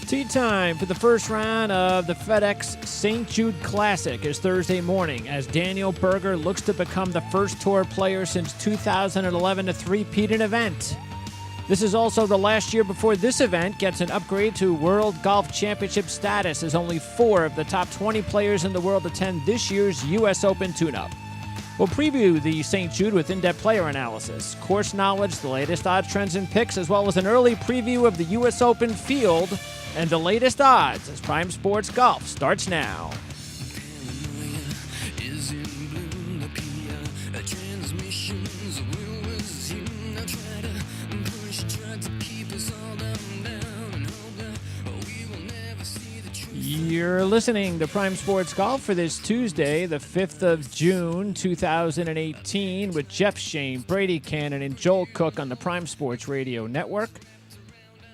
Tee time for the first round of the FedEx St. Jude Classic is Thursday morning as Daniel Berger looks to become the first tour player since 2011 to three-peat an event. This is also the last year before this event gets an upgrade to World Golf Championship status, as only 4 of the top 20 players in the world attend this year's U.S. Open tune-up. We'll preview the St. Jude with in-depth player analysis, course knowledge, the latest odds, trends, and picks, as well as an early preview of the U.S. Open field and the latest odds as Prime Sports Golf starts now. You're listening to Prime Sports Golf for this Tuesday, the 5th of June, 2018, with Jeff Shane, Brady Cannon, and Joel Cook on the Prime Sports Radio Network.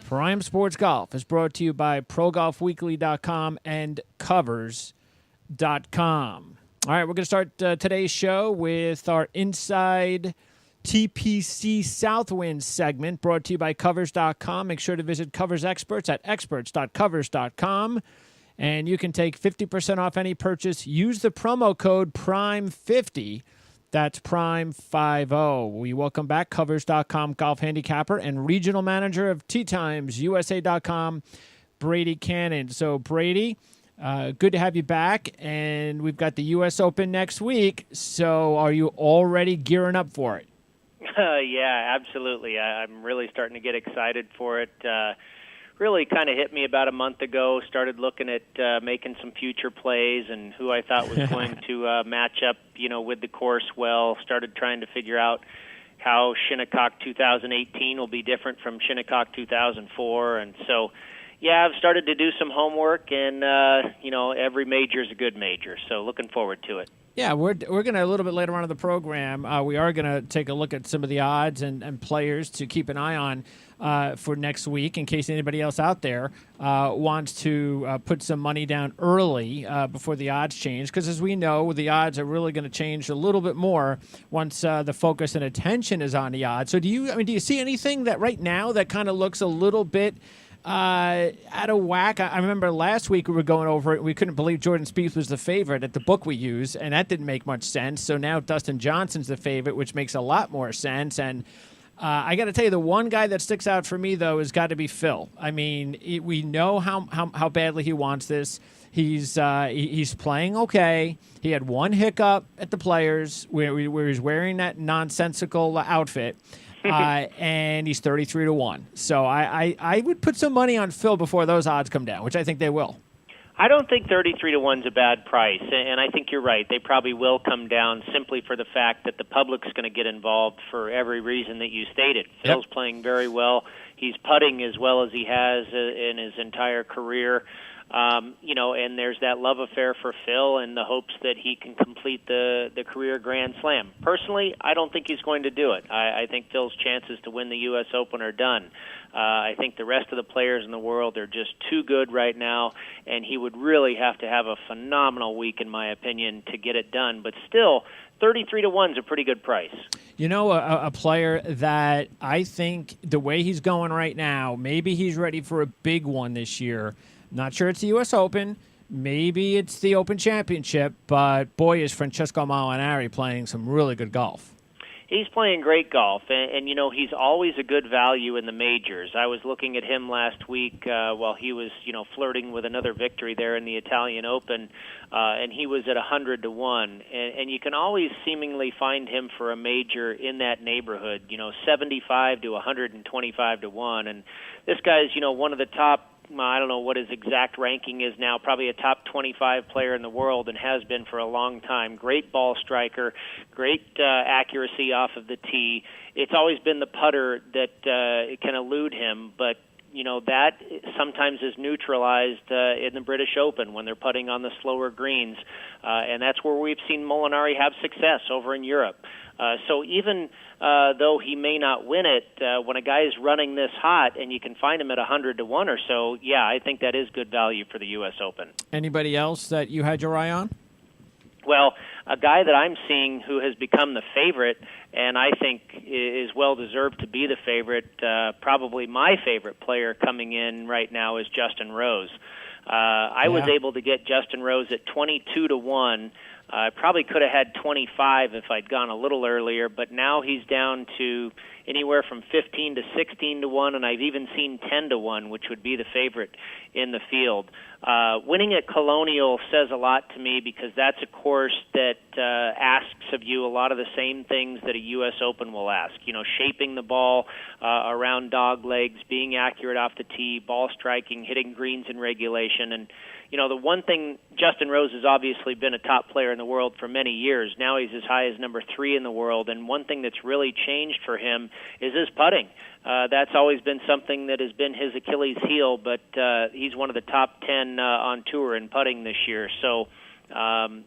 Prime Sports Golf is brought to you by ProGolfWeekly.com and Covers.com. All right, we're going to start today's show with our Inside TPC Southwind segment brought to you by Covers.com. Make sure to visit Covers Experts at experts.covers.com. And you can take 50% off any purchase. Use the promo code PRIME50. That's PRIME50. We welcome back Covers.com golf handicapper and regional manager of TeeTimesUSA.com, Brady Cannon. So, Brady, good to have you back. And we've got the U.S. Open next week. So are you already gearing up for it? Yeah, absolutely. I'm really starting to get excited for it. Really kind of hit me about a month ago, started looking at making some future plays and who I thought was going to match up, with the course well, started trying to figure out how Shinnecock 2018 will be different from Shinnecock 2004. And so, yeah, I've started to do some homework, and, every major is a good major. So looking forward to it. Yeah, we're going to, a little bit later on in the program, we are going to take a look at some of the odds and players to keep an eye on for next week in case anybody else out there wants to put some money down early before the odds change. Because as we know, the odds are really going to change a little bit more once the focus and attention is on the odds. So do you see anything that right now that kind of looks a little bit out of whack? I remember last week we were going over it. We couldn't believe Jordan Spieth was the favorite at the book we use, and that didn't make much sense. So now Dustin Johnson's the favorite, which makes a lot more sense. And I got to tell you, the one guy that sticks out for me, though, has got to be Phil. I mean, we know how badly he wants this. He's playing okay. He had one hiccup at the Players where he's wearing that nonsensical outfit. And he's 33-1. So I would put some money on Phil before those odds come down, which I think they will. I don't think 33-1 is a bad price, and I think you're right. They probably will come down simply for the fact that the public's going to get involved for every reason that you stated. Phil's playing very well. He's putting as well as he has in his entire career. And there's that love affair for Phil and the hopes that he can complete the career Grand Slam. Personally, I don't think he's going to do it. I think Phil's chances to win the U.S. Open are done. I think the rest of the players in the world are just too good right now, and he would really have to have a phenomenal week, in my opinion, to get it done. But still, 33-1 is a pretty good price. A player that I think the way he's going right now, maybe he's ready for a big one this year. Not sure it's the U.S. Open. Maybe it's the Open Championship. But, boy, is Francesco Molinari playing some really good golf. He's playing great golf, and he's always a good value in the majors. I was looking at him last week while he was, flirting with another victory there in the Italian Open, and he was at 100-1. And you can always seemingly find him for a major in that neighborhood, 75 to 125-1. And this guy's, one of the top, I don't know what his exact ranking is now, probably a top 25 player in the world and has been for a long time. Great ball striker, great accuracy off of the tee. It's always been the putter that can elude him, but that sometimes is neutralized in the British Open when they're putting on the slower greens, and that's where we've seen Molinari have success over in Europe. So even though he may not win it, when a guy is running this hot and you can find him at 100-1 or so, yeah, I think that is good value for the U.S. Open. Anybody else that you had your eye on? Well, a guy that I'm seeing who has become the favorite and I think is well deserved to be the favorite. Probably my favorite player coming in right now is Justin Rose. I was able to get Justin Rose at 22-1. I probably could have had 25 if I'd gone a little earlier, but now he's down to anywhere from 15 to 16-1, and I've even seen 10-1, which would be the favorite in the field. Winning at Colonial says a lot to me because that's a course that asks of you a lot of the same things that a U.S. Open will ask. You know, shaping the ball around dog legs, being accurate off the tee, ball striking, hitting greens in regulation, and you know, the one thing, Justin Rose has obviously been a top player in the world for many years. Now he's as high as number 3 in the world, and one thing that's really changed for him is his putting. That's always been something that has been his Achilles heel, but he's one of the top 10 on tour in putting this year. So,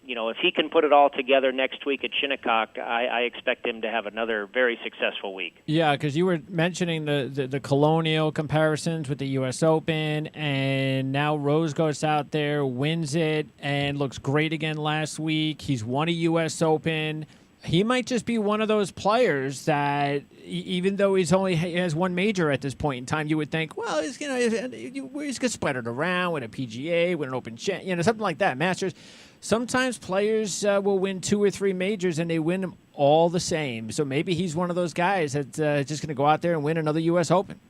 you know, if he can put it all together next week at Shinnecock, I expect him to have another very successful week. Yeah, because you were mentioning the Colonial comparisons with the U.S. Open, and now Rose goes out there, wins it, and looks great again last week. He's won a U.S. Open. He might just be one of those players that, even though he has one major at this point in time, you would think, well, he's gonna spread it around with a PGA, with an Open, something like that, Masters. Sometimes players will win 2 or 3 majors and they win them all the same. So maybe he's one of those guys that's just going to go out there and win another U.S. Open.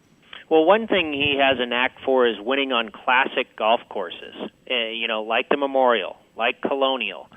Well, one thing he has a knack for is winning on classic golf courses, you know, like the Memorial, like Colonial.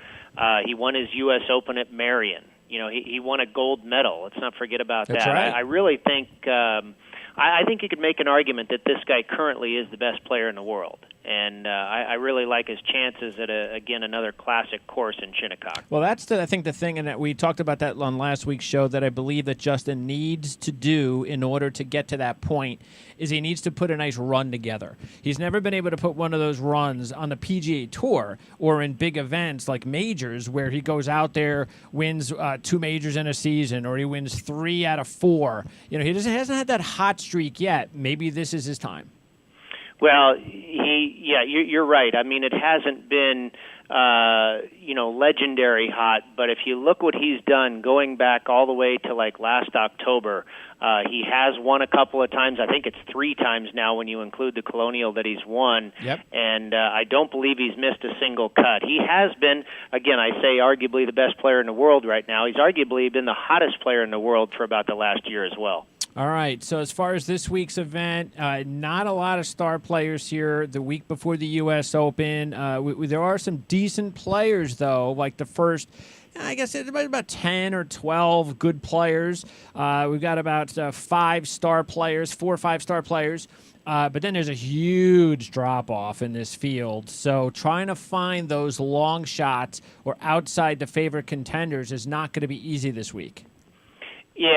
He won his U.S. Open at Marion. You know, he won a gold medal. Let's not forget about That's that. Right. I really think I think you could make an argument that this guy currently is the best player in the world. And I really like his chances at, again, another classic course in Shinnecock. Well, that's, I think, the thing, and that we talked about that on last week's show, that I believe that Justin needs to do in order to get to that point is he needs to put a nice run together. He's never been able to put one of those runs on the PGA Tour or in big events like majors where he goes out there, wins 2 majors in a season, or he wins 3 out of 4. You know, he hasn't had that hot streak yet. Maybe this is his time. Well, you're right. I mean, it hasn't been, legendary hot, but if you look what he's done going back all the way to like last October, he has won a couple of times. I think it's 3 times now when you include the Colonial that he's won. Yep. And I don't believe he's missed a single cut. He has been, again, I say arguably the best player in the world right now. He's arguably been the hottest player in the world for about the last year as well. All right, so as far as this week's event, not a lot of star players here the week before the U.S. Open. There are some decent players, though, like the first, I guess it's about 10 or 12 good players. We've got about 5 star players, 4 or 5 star players. But then there's a huge drop-off in this field. So trying to find those long shots or outside the favorite contenders is not going to be easy this week. Yeah,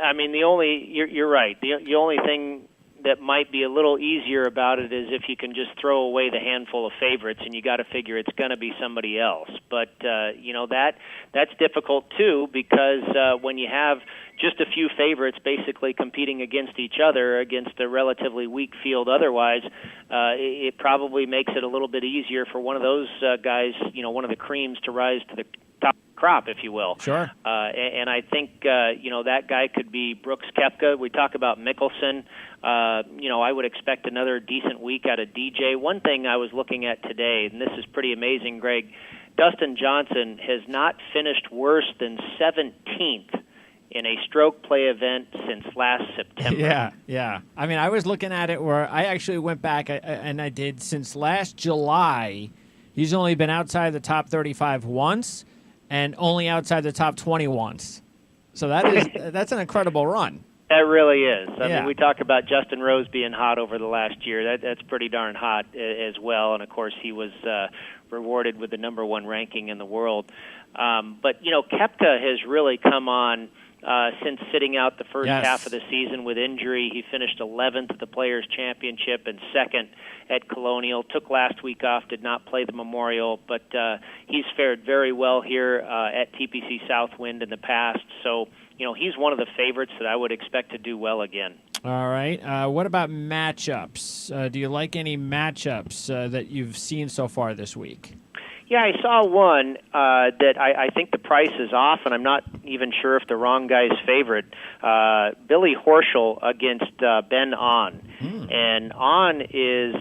I mean, you're right. The only thing that might be a little easier about it is if you can just throw away the handful of favorites, and you got to figure it's going to be somebody else. But that's difficult too, because when you have just a few favorites basically competing against each other against a relatively weak field otherwise, it probably makes it a little bit easier for one of those guys, one of the creams, to rise to the top crop, if you will. Sure. And I think, that guy could be Brooks Koepka. We talk about Mickelson. I would expect another decent week out of DJ. One thing I was looking at today, and this is pretty amazing, Greg, Dustin Johnson has not finished worse than 17th in a stroke play event since last September. Yeah. I mean, I was looking at it where I actually went back and I did since last July. He's only been outside the top 35 once and only outside the top 20 once. So that's an incredible run. That really is. I mean, we talk about Justin Rose being hot over the last year. That's pretty darn hot as well. And, of course, he was rewarded with the number 1 ranking in the world. But Koepka has really come on since sitting out the first half of the season with injury. He finished 11th at the Players' Championship and 2nd at Colonial. Took last week off, did not play the Memorial, but he's fared very well here at TPC Southwind in the past. So, he's one of the favorites that I would expect to do well again. All right. What about matchups? Do you like any matchups that you've seen so far this week? Yeah, I saw one that I think the price is off, and I'm not even sure if the wrong guy's favorite. Billy Horschel against Ben On. And On is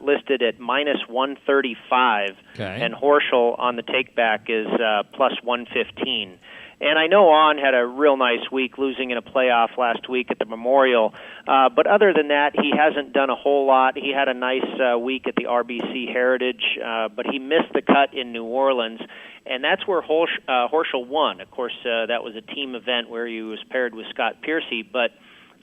listed at minus 135, and Horschel on the takeback is plus 115. And I know On had a real nice week, losing in a playoff last week at the Memorial. But other than that, he hasn't done a whole lot. He had a nice week at the RBC Heritage, but he missed the cut in New Orleans. And that's where Horschel won. Of course, that was a team event where he was paired with Scott Piercy. But,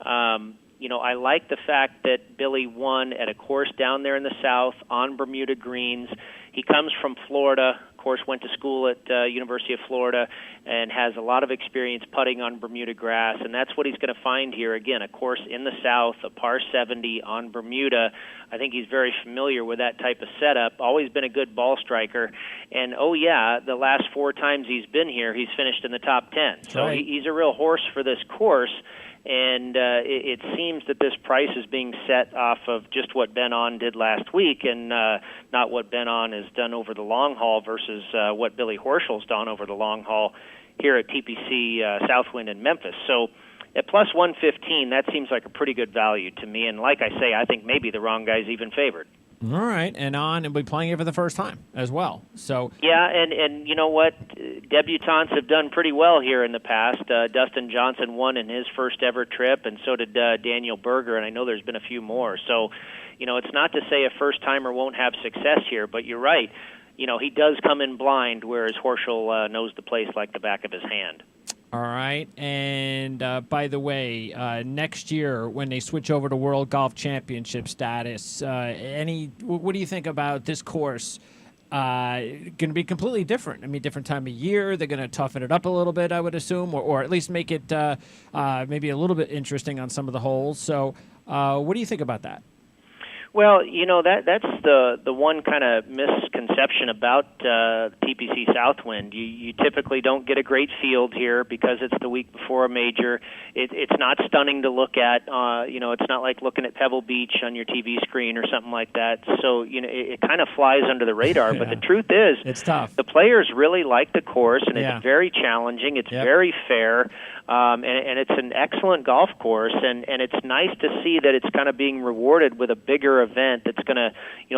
I like the fact that Billy won at a course down there in the South on Bermuda greens. He comes from Florida, of course, went to school at University of Florida, and has a lot of experience putting on Bermuda grass, and that's what he's going to find here. Again, a course in the South, a par 70 on Bermuda. I think he's very familiar with that type of setup, always been a good ball striker, and, the last 4 times he's been here, he's finished in the top 10. So he's a real horse for this course. And it seems that this price is being set off of just what Ben On did last week, and not what Ben On has done over the long haul versus what Billy Horschel's done over the long haul here at TPC Southwind in Memphis. So at plus 115, that seems like a pretty good value to me. And like I say, I think maybe the wrong guy's even favored. All right, and On will be playing it for the first time as well. So yeah, and you know what? Debutantes have done pretty well here in the past. Dustin Johnson won in his first ever trip, and so did Daniel Berger, and I know there's been a few more. So, it's not to say a first-timer won't have success here, but you're right. He does come in blind, whereas Horschel knows the place like the back of his hand. All right, and by the way, next year when they switch over to World Golf Championship status, what do you think about this course? Going to be completely different. I mean, different time of year. They're going to toughen it up a little bit, I would assume, or at least make it maybe a little bit interesting on some of the holes. So, what do you think about that? Well, that's the one kind of misconception about TPC Southwind. You typically don't get a great field here because it's the week before a major. It's not stunning to look at. It's not like looking at Pebble Beach on your TV screen or something like that. So, it kind of flies under the radar. But the truth is, it's tough. The players really like the course, and it's very challenging. It's very fair. And it's an excellent golf course, and it's nice to see that it's kind of being rewarded with a bigger event that's going to,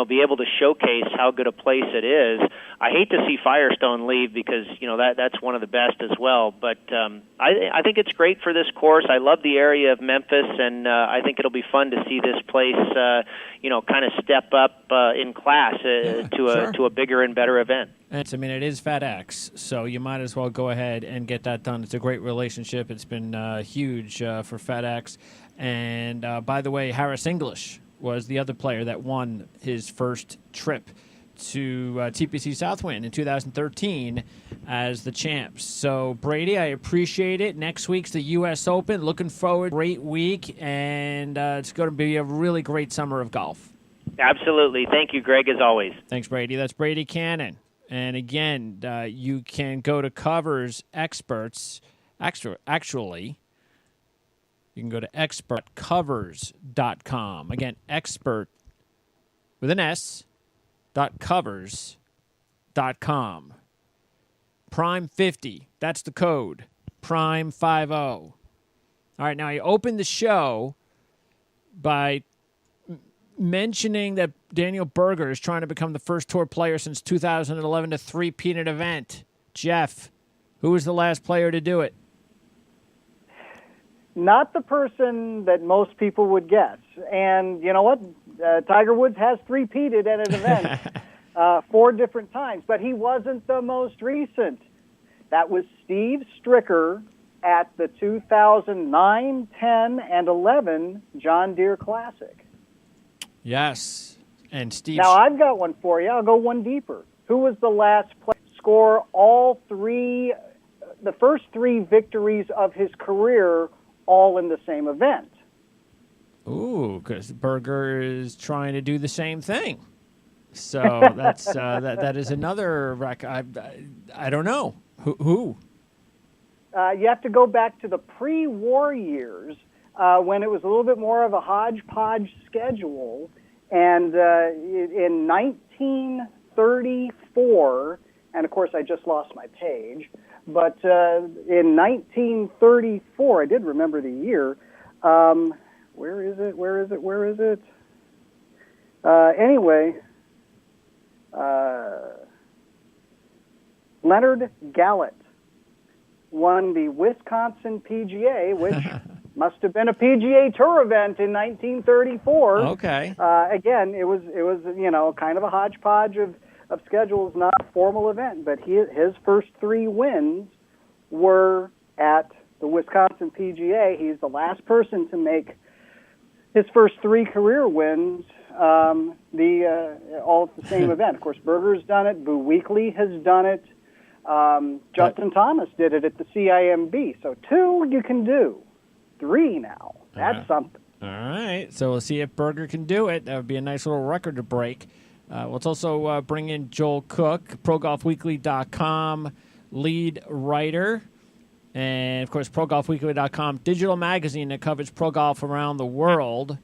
be able to showcase how good a place it is. I hate to see Firestone leave because, that's one of the best as well. But I think it's great for this course. I love the area of Memphis, and I think it'll be fun to see this place, kind of step up in class to a bigger and better event. It is FedEx, so you might as well go ahead and get that done. It's a great relationship. It's been huge for FedEx. And by the way, Harris English was the other player that won his first trip to TPC Southwind in 2013 as the champs. So, Brady, I appreciate it. Next week's the U.S. Open. Looking forward. Great week, and it's going to be a really great summer of golf. Absolutely. Thank you, Greg, as always. Thanks, Brady. That's Brady Cannon. And again, you can go to Covers Experts. Actually, you can go to expertcovers.com. Again, expert with an S, .covers.com. Prime 50. That's the code. Prime 50. All right, now I opened the show by mentioning that Daniel Berger is trying to become the first tour player since 2011 to three-peat an event. Jeff, who was the last player to do it? Not the person that most people would guess. And you know what? Tiger Woods has three-peated at an event 4 different times, but he wasn't the most recent. That was Steve Stricker at the 2009, 10, and 11 John Deere Classic. Yes, and Steve. Now, I've got one for you. I'll go one deeper. Who was the last player to score all 3, the first 3 victories of his career, all in the same event? Ooh, because Berger is trying to do the same thing. So that's that is another record. I don't know. Who? You have to go back to the pre-war years when it was a little bit more of a hodgepodge schedule. And in 19 1934, and of course I just lost my page, but in 1934, I did remember the year. Where is it? Anyway, Leonard Gallant won the Wisconsin PGA, which must have been a PGA Tour event in 1934. Okay. Again, it was kind of a hodgepodge of schedules, not a formal event, but his first 3 wins were at the Wisconsin PGA. He's the last person to make his first 3 career wins all at the same event. Of course, Berger's done it. Boo Weekley has done it. Justin Thomas did it at the CIMB. So 2 you can do. 3 now. That's something. All right. So we'll see if Berger can do it. That would be a nice little record to break. Let's also bring in Joel Cook, ProGolfWeekly.com lead writer. And, of course, ProGolfWeekly.com digital magazine that covers pro golf around the world.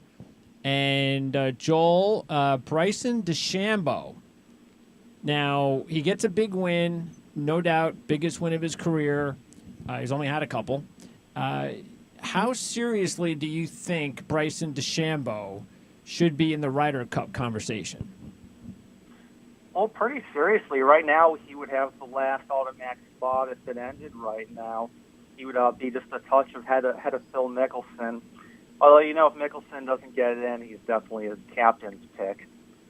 And Joel, Bryson DeChambeau. Now, he gets a big win, no doubt, biggest win of his career. He's only had a couple. How seriously do you think Bryson DeChambeau should be in the Ryder Cup conversation? Oh, pretty seriously. Right now, he would have the last automatic spot if it ended right now. He would be just a touch ahead of Phil Mickelson. Although, if Mickelson doesn't get it in, he's definitely a captain's pick.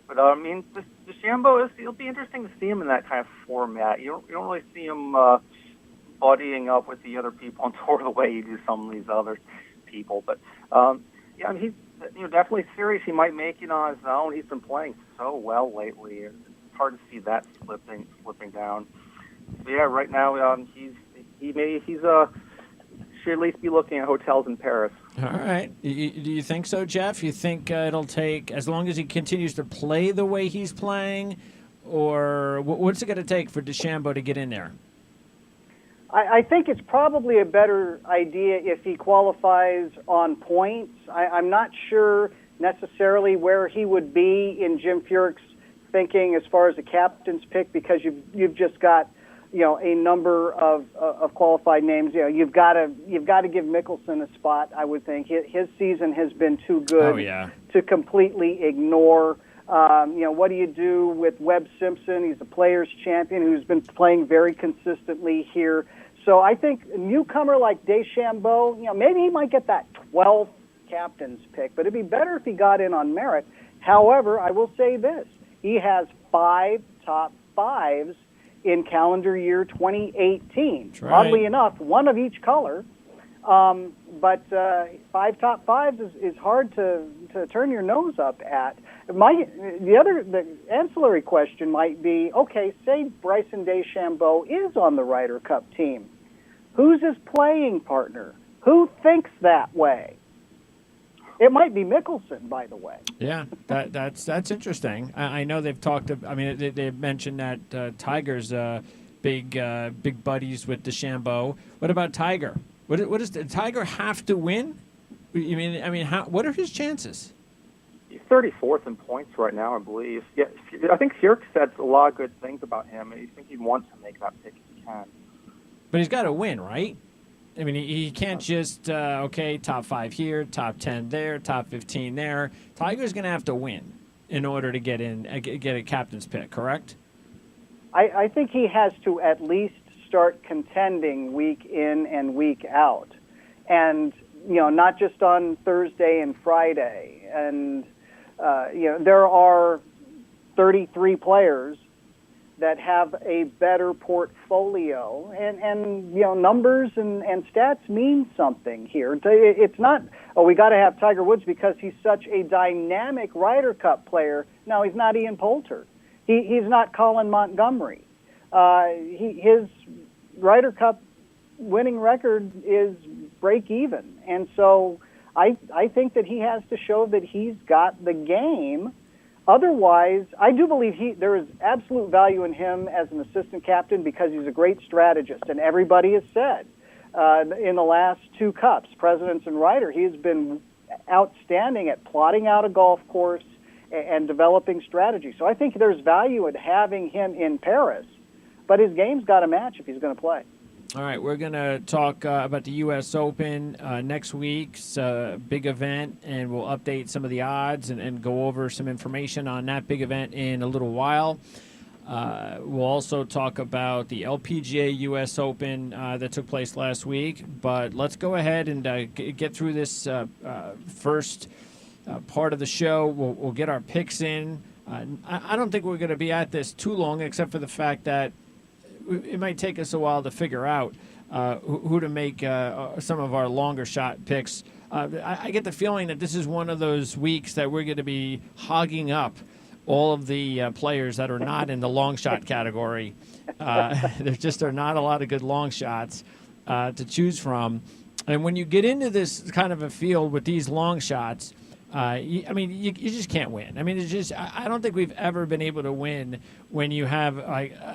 But, DeChambeau, it'll be interesting to see him in that kind of format. You don't really see him buddying up with the other people on tour the way you do some of these other people. But, he's definitely serious. He might make it on his own. He's been playing so well lately. It's hard to see that slipping down. But yeah, right now he should at least be looking at hotels in Paris. All right. Do you think so, Jeff? You think it'll take, as long as he continues to play the way he's playing, or what's it going to take for DeChambeau to get in there? I think it's probably a better idea if he qualifies on points. I'm not sure necessarily where he would be in Jim Furyk's thinking as far as the captain's pick, because you've just got a number of qualified names. You've got to give Mickelson a spot. I would think his season has been too good to completely ignore. What do you do with Webb Simpson? He's a Players Champion who's been playing very consistently here. So I think a newcomer like DeChambeau, maybe he might get that 12th captain's pick, but it'd be better if he got in on merit. However, I will say this: he has 5 top 5s in calendar year 2018. Right. Oddly enough, 1 of each color. But 5 top 5s is hard to turn your nose up at. The ancillary question might be, okay, say Bryson DeChambeau is on the Ryder Cup team. Who's his playing partner? Who thinks that way? It might be Mickelson, by the way. Yeah, that's interesting. I know they've talked. They've mentioned that Tiger's big buddies with DeChambeau. What about Tiger? What does Tiger have to win? What are his chances? He's 34th in points right now, I believe. Yeah, I think Furyk said a lot of good things about him, and I think he wants to make that pick if he can. But he's got to win, right? He can't just, top 5 here, top 10 there, top 15 there. Tiger's going to have to win in order to get a captain's pick, correct? I think he has to at least start contending week in and week out. And, not just on Thursday and Friday. And, there are 33 players that have a better portfolio, and numbers and stats mean something here. It's not, we got to have Tiger Woods because he's such a dynamic Ryder Cup player. No, he's not Ian Poulter. He's not Colin Montgomery. His Ryder Cup winning record is break even, and so I think that he has to show that he's got the game. Otherwise, I do believe there is absolute value in him as an assistant captain because he's a great strategist. And everybody has said in the last 2 Cups, Presidents and Ryder, he has been outstanding at plotting out a golf course and developing strategy. So I think there's value in having him in Paris, but his game's got to match if he's going to play. All right, we're going to talk about the U.S. Open next week's big event, and we'll update some of the odds and go over some information on that big event in a little while. We'll also talk about the LPGA U.S. Open that took place last week, but let's go ahead and get through this first part of the show. We'll get our picks in. I don't think we're going to be at this too long, except for the fact that it might take us a while to figure out who to make some of our longer shot picks. I get the feeling that this is one of those weeks that we're going to be hogging up all of the players that are not in the long shot category. There just are not a lot of good long shots to choose from. And when you get into this kind of a field with these long shots, you just can't win. I mean, it's just I don't think we've ever been able to win when you have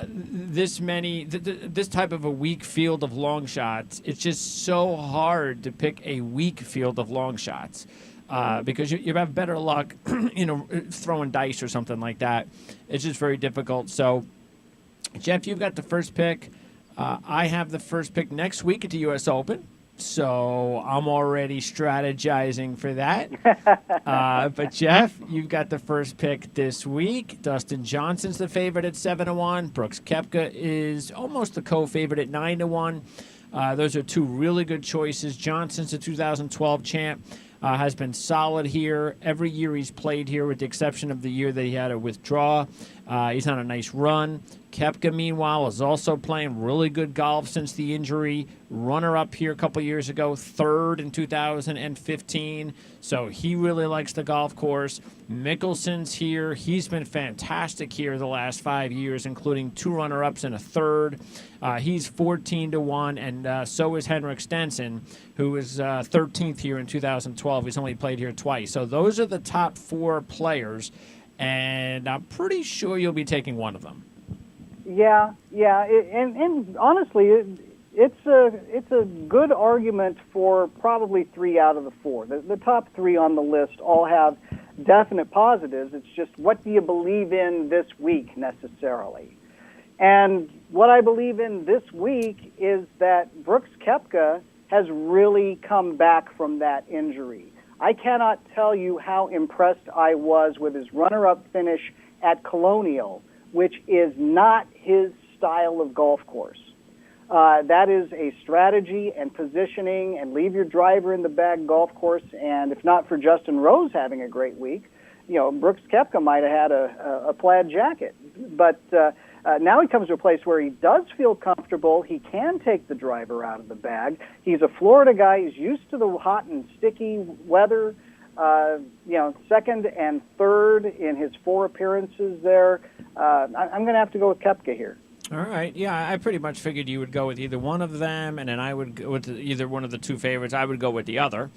this many, this type of a weak field of long shots. It's just so hard to pick a weak field of long shots because you have better luck, throwing dice or something like that. It's just very difficult. So, Jeff, you've got the first pick. I have the first pick next week at the U.S. Open. So I'm already strategizing for that. But, Jeff, you've got the first pick this week. Dustin Johnson's the favorite at 7-1. Brooks Koepka is almost the co-favorite at 9-1. Those are two really good choices. Johnson's the 2012 champ. Has been solid here. Every year he's played here with the exception of the year that he had to withdraw. He's on a nice run. Koepka, meanwhile, is also playing really good golf since the injury. Runner-up here a couple years ago, third in 2015. So he really likes the golf course. Mickelson's here. He's been fantastic here the last 5 years, including 2 runner-ups and a third. He's 14-1, and so is Henrik Stenson, who is 13th here in 2012. He's only played here twice. So those are the top 4 players, and I'm pretty sure you'll be taking one of them. Yeah, and honestly, it's a good argument for probably 3 out of the 4. The top 3 on the list all have definite positives. It's just what do you believe in this week necessarily? And what I believe in this week is that Brooks Koepka has really come back from that injury. I cannot tell you how impressed I was with his runner-up finish at Colonial, which is not his style of golf course. That is a strategy and positioning and leave your driver in the bag golf course. And if not for Justin Rose having a great week, Brooks Koepka might have had a plaid jacket. But now he comes to a place where he does feel comfortable. He can take the driver out of the bag. He's a Florida guy. He's used to the hot and sticky weather. Second and third in his 4 appearances there. I'm going to have to go with Koepka here. All right. Yeah, I pretty much figured you would go with either one of them, and then I would go with either one of the 2 favorites. I would go with the other,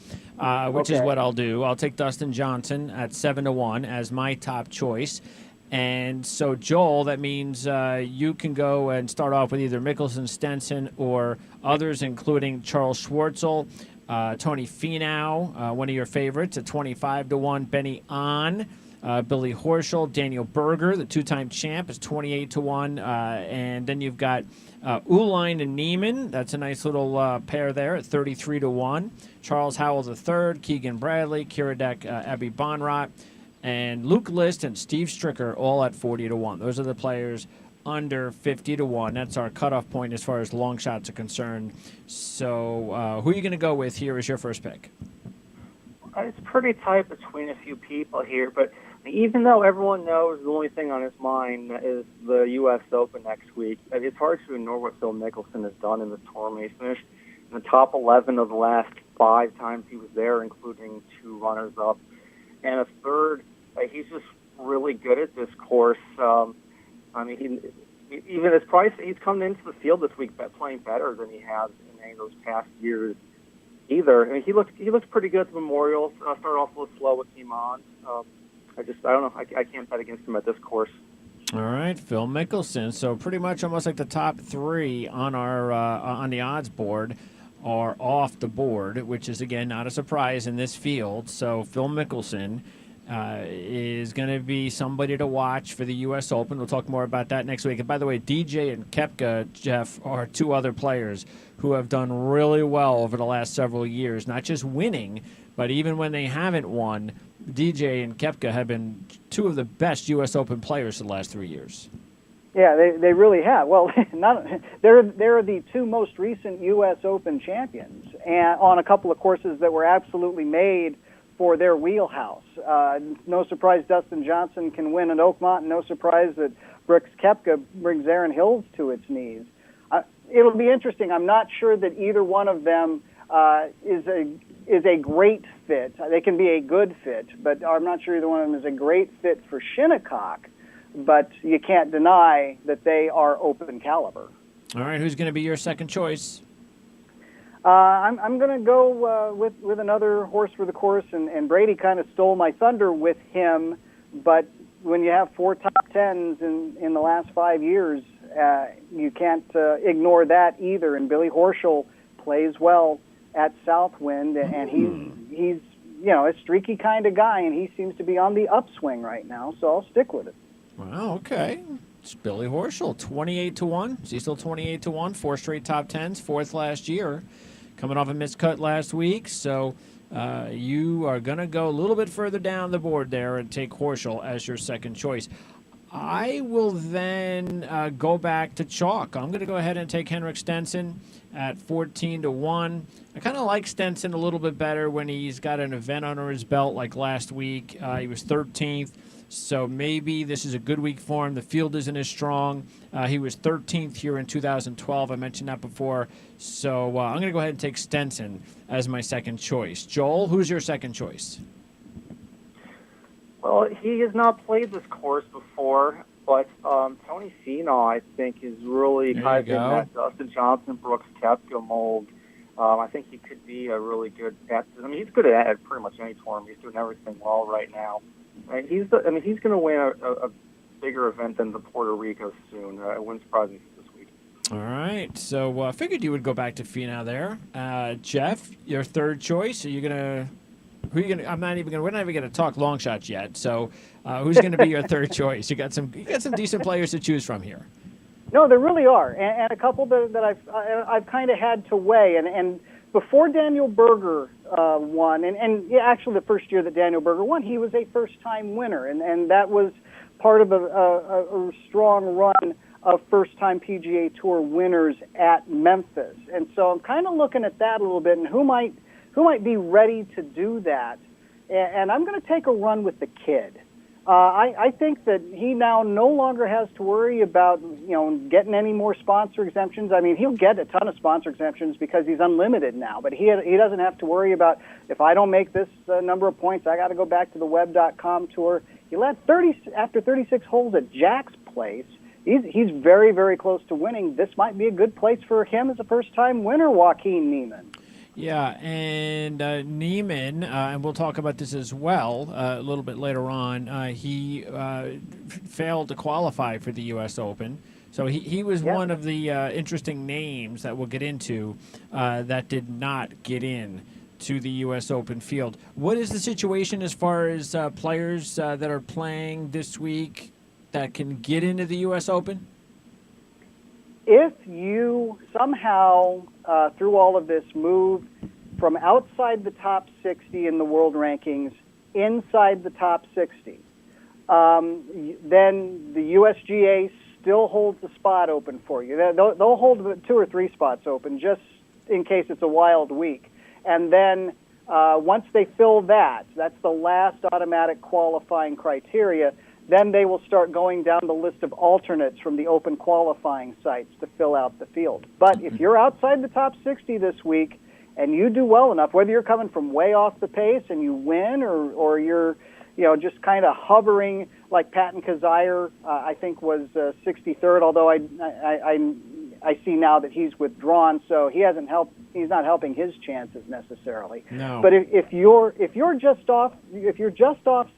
which is what I'll do. I'll take Dustin Johnson at 7-1 as my top choice. And so, Joel, that means you can go and start off with either Mickelson, Stenson, or others, including Charles Schwartzel, Tony Finau, one of your favorites, at 25-1. Benny Ahn, Billy Horschel, Daniel Berger, the 2-time champ, is 28-1. And then you've got Uline and Neiman. That's a nice little pair there at 33-1. Charles Howell III, Keegan Bradley, Kiradech, Abby Bonrot, and Luke List and Steve Stricker all at 40-1. Those are the players under 50-1. That's our cutoff point as far as long shots are concerned. So who are you going to go with here as your first pick? It's pretty tight between a few people here, but even though everyone knows the only thing on his mind is the U.S. Open next week, it's hard to ignore what Phil Mickelson has done in this tournament. He's finished in the top 11 of the last 5 times he was there, including 2 runners-up and a third. He's just really good at this course. Even his price, he's come into the field this week playing better than he has in any of those past years either. I mean, he looked pretty good at the Memorial. Started off a little slow with him on. I don't know. I can't bet against him at this course. All right, Phil Mickelson. So pretty much almost like the top 3 on our on the odds board are off the board, which is, again, not a surprise in this field. So Phil Mickelson is going to be somebody to watch for the U.S. Open. We'll talk more about that next week. And by the way, DJ and Koepka, Jeff, are two other players who have done really well over the last several years, not just winning, but even when they haven't won, DJ and Koepka have been two of the best U.S. Open players the last 3 years. Yeah, they really have. Well, they're the two most recent U.S. Open champions, and on a couple of courses that were absolutely made for their wheelhouse. No surprise Dustin Johnson can win at Oakmont. No surprise that Brooks Koepka brings Aaron Hills to its knees. It'll be interesting. I'm not sure that either one of them is a great fit. They can be a good fit, but I'm not sure either one of them is a great fit for Shinnecock. But you can't deny that they are Open caliber. All right, who's going to be your second choice? I'm going to go with another horse for the course, and Brady kind of stole my thunder with him. But when you have 4 top tens in the last 5 years, you can't ignore that either. And Billy Horschel plays well at Southwind, and he's a streaky kind of guy, and he seems to be on the upswing right now. So I'll stick with it. Wow, okay. It's Billy Horschel, 28-1. Is he still 28-1? 4 straight top tens, 4th last year. Coming off a miscut last week, so you are going to go a little bit further down the board there and take Horschel as your second choice. I will then go back to chalk. I'm going to go ahead and take Henrik Stenson at 14-1. I kind of like Stenson a little bit better when he's got an event under his belt like last week. He was 13th. So maybe this is a good week for him. The field isn't as strong. He was 13th here in 2012. I mentioned that before. So I'm going to go ahead and take Stenson as my second choice. Joel, who's your second choice? Well, he has not played this course before, but Tony Finau, I think, is really kind of in that Dustin Johnson, Brooks Koepka mold. I think he could be a really good bet. I mean, he's good at pretty much any tournament. He's doing everything well right now. He's going to win a bigger event than the Puerto Rico soon. It wouldn't surprise me this week. All right. So I figured you would go back to Finau there. Jeff, your third choice. Are you going to? Who are you going to? We're not even going to talk long shots yet. So who's going to be your third choice? You got some decent players to choose from here. No, there really are, and a couple that I've kind of had to weigh, and before Daniel Berger won, and actually the first year that Daniel Berger won, he was a first-time winner, and that was part of a strong run of first-time PGA Tour winners at Memphis. And so I'm kind of looking at that a little bit, and who might be ready to do that. And I'm going to take a run with the kid. I think that he now no longer has to worry about getting any more sponsor exemptions. I mean, he'll get a ton of sponsor exemptions because he's unlimited now, but he doesn't have to worry about, if I don't make this number of points, I got to go back to the web.com tour. He led after 36 holes at Jack's Place. He's very, very close to winning. This might be a good place for him as a first-time winner, Joaquin Niemann. Yeah, and Neiman, and we'll talk about this as well a little bit later on, he failed to qualify for the U.S. Open. So he was one of the interesting names that we'll get into that did not get in to the U.S. Open field. What is the situation as far as players that are playing this week that can get into the U.S. Open? If you somehow, through all of this, move from outside the top 60 in the world rankings inside the top 60, then the USGA still holds a spot open for you. They'll hold 2 or 3 spots open just in case it's a wild week. And then once they fill that, that's the last automatic qualifying criteria, then they will start going down the list of alternates from the open qualifying sites to fill out the field. But if you're outside the top 60 this week and you do well enough, whether you're coming from way off the pace and you win, or you're just kind of hovering like Patton Kazire, I think was 63rd, although I see now that he's withdrawn, so he's not helping his chances necessarily. No. But if you're just off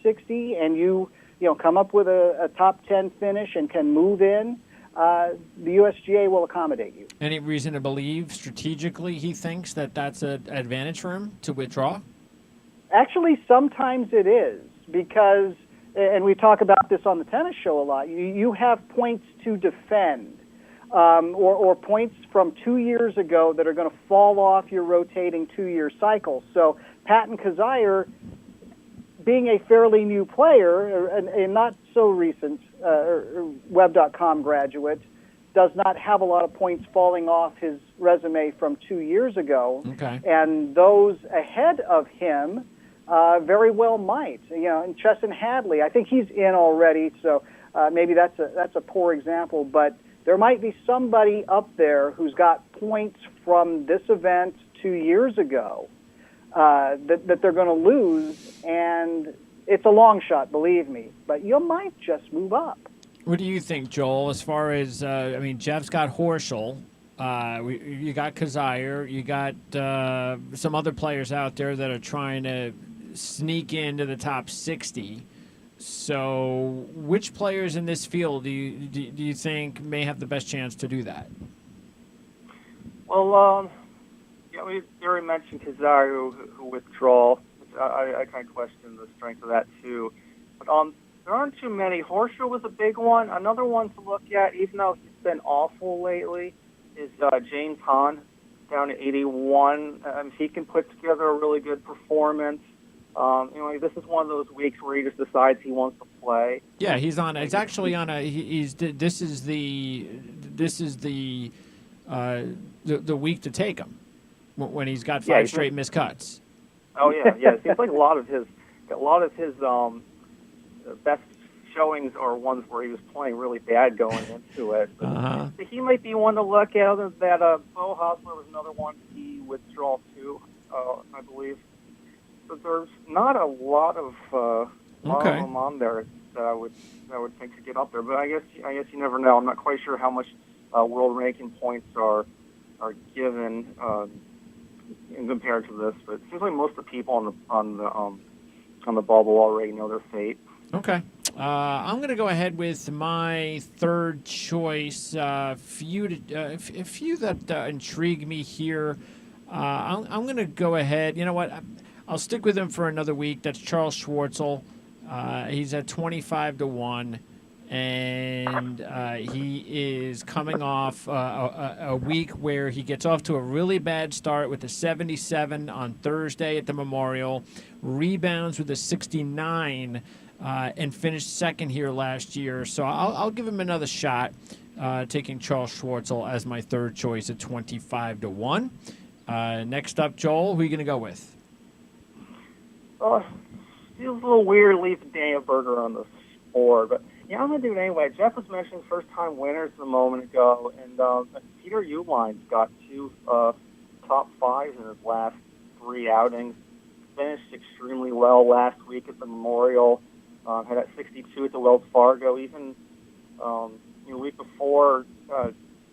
60 and you come up with a top 10 finish and can move in, the USGA will accommodate you. Any reason to believe strategically he thinks that that's an advantage for him to withdraw? Actually, sometimes it is. because, and we talk about this on the tennis show a lot, you have points to defend, or points from 2 years ago that are going to fall off your rotating 2-year cycle. So Patton Kizzire, being a fairly new player, a not so recent Web.com graduate, does not have a lot of points falling off his resume from 2 years ago. Okay. And those ahead of him very well might. And Chesson Hadley, I think he's in already, so maybe that's a poor example, but there might be somebody up there who's got points from this event 2 years ago that they're going to lose, and it's a long shot, believe me, but you might just move up. What do you think, Joel, as far as, Jeff's got Horschel, you got Kizzire, you got some other players out there that are trying to sneak into the top 60. So which players in this field do you think may have the best chance to do that? Well, we already mentioned Kizzire who withdrew. I kind of question the strength of that too. But there aren't too many. Horschel was a big one. Another one to look at, even though he's been awful lately, is James Hahn down at 81. He can put together a really good performance. This is one of those weeks where he just decides he wants to play. Yeah, he's on. It's actually on a. This is the week to take him when he's got five straight missed cuts. Oh yeah. It seems like a lot of his best showings are ones where he was playing really bad going into it. So he might be one to look at. Other than that, Bo Hostler was another one he withdrew too, I believe. So there's not a lot of them on there that I would think to get up there. But I guess you never know. I'm not quite sure how much world ranking points are given in compared to this. But it seems like most of the people on the bubble already know their fate. Okay. I'm going to go ahead with my third choice. A few that intrigue me here. I'm going to go ahead. You know what? I'll stick with him for another week. That's Charles Schwartzel. He's at 25-1, and he is coming off a week where he gets off to a really bad start with a 77 on Thursday at the Memorial, rebounds with a 69, and finished second here last year. So I'll give him another shot, taking Charles Schwartzel as my third choice at 25-1. Next up, Joel, who are you going to go with? Feels a little weird leaving Daniel Berger on the board, but I'm going to do it anyway. Jeff was mentioning first-time winners a moment ago, and Peter Uline's got 2 top 5s in his last 3 outings. Finished extremely well last week at the Memorial. Had that 62 at the Wells Fargo. Even the week before,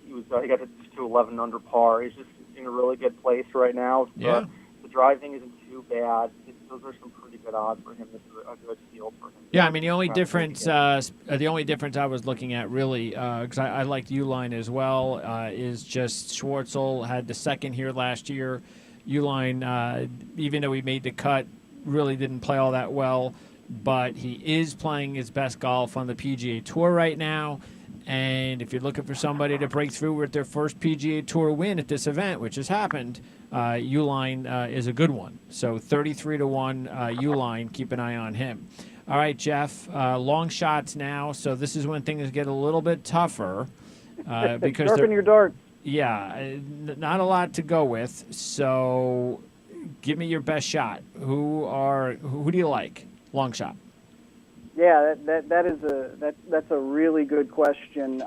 he got to 11 under par. He's just in a really good place right now. Yeah. The driving isn't too bad. Those are some pretty good odds for him. This is a good field for him. Yeah, the only difference I was looking at really, because I liked Uline as well, is just Schwartzel had the second here last year. Uline, even though he made the cut, really didn't play all that well, but he is playing his best golf on the PGA Tour right now. And if you're looking for somebody to break through with their first PGA Tour win at this event, which has happened, Uline is a good one. So 33-1 Uline, keep an eye on him. All right, Jeff, long shots now. So this is when things get a little bit tougher. Because sharpen your darts. Yeah, not a lot to go with. So give me your best shot. Who do you like? Long shot. Yeah, that's a really good question.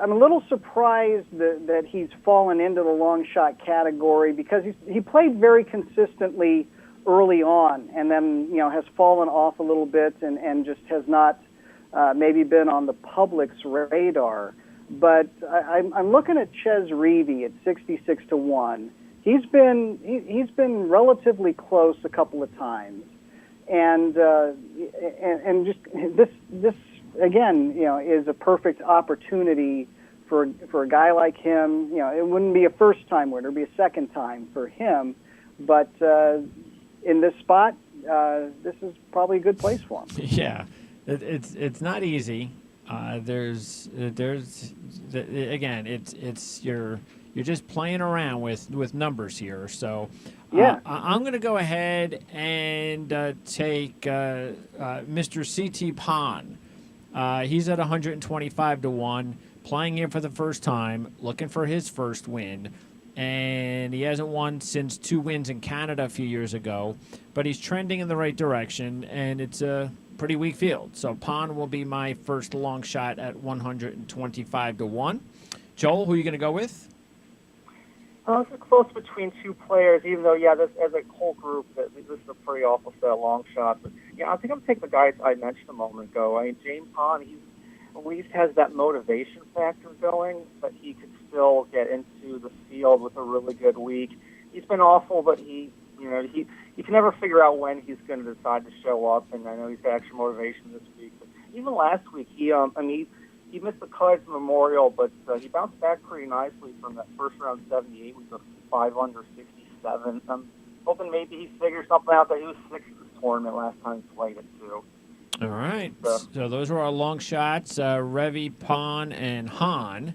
I'm a little surprised that he's fallen into the long shot category because he played very consistently early on, and then has fallen off a little bit and just has not maybe been on the public's radar. But I'm looking at Ches Reavie at 66-1. He's been relatively close a couple of times. And just this again, is a perfect opportunity for a guy like him. It wouldn't be a first time winner; it'd be a second time for him. But in this spot, this is probably a good place for him. Yeah, it's not easy. Again, you're just playing around with numbers here. So Yeah. I'm going to go ahead and take Mr. C.T. Pond. He's at 125 to 1, playing here for the first time, looking for his first win. And he hasn't won since 2 wins in Canada a few years ago, but he's trending in the right direction, and it's a pretty weak field. So Pond will be my first long shot at 125 to 1. Joel, who are you going to go with? It's close between 2 players, even though, this as a whole group, this is a pretty awful set of long shots. But, I think I'm taking the guys I mentioned a moment ago. I mean, James Pond, he at least has that motivation factor going, but he could still get into the field with a really good week. He's been awful, but he can never figure out when he's going to decide to show up, and I know he's got extra motivation this week. But even last week, he missed the Cubs Memorial, but he bounced back pretty nicely from that first round 78 with a 5 under 67. I'm hoping maybe he figures something out that he was 6th in this tournament last time he played it, too. All right. So those are our long shots, Revy, Pond, and Hahn.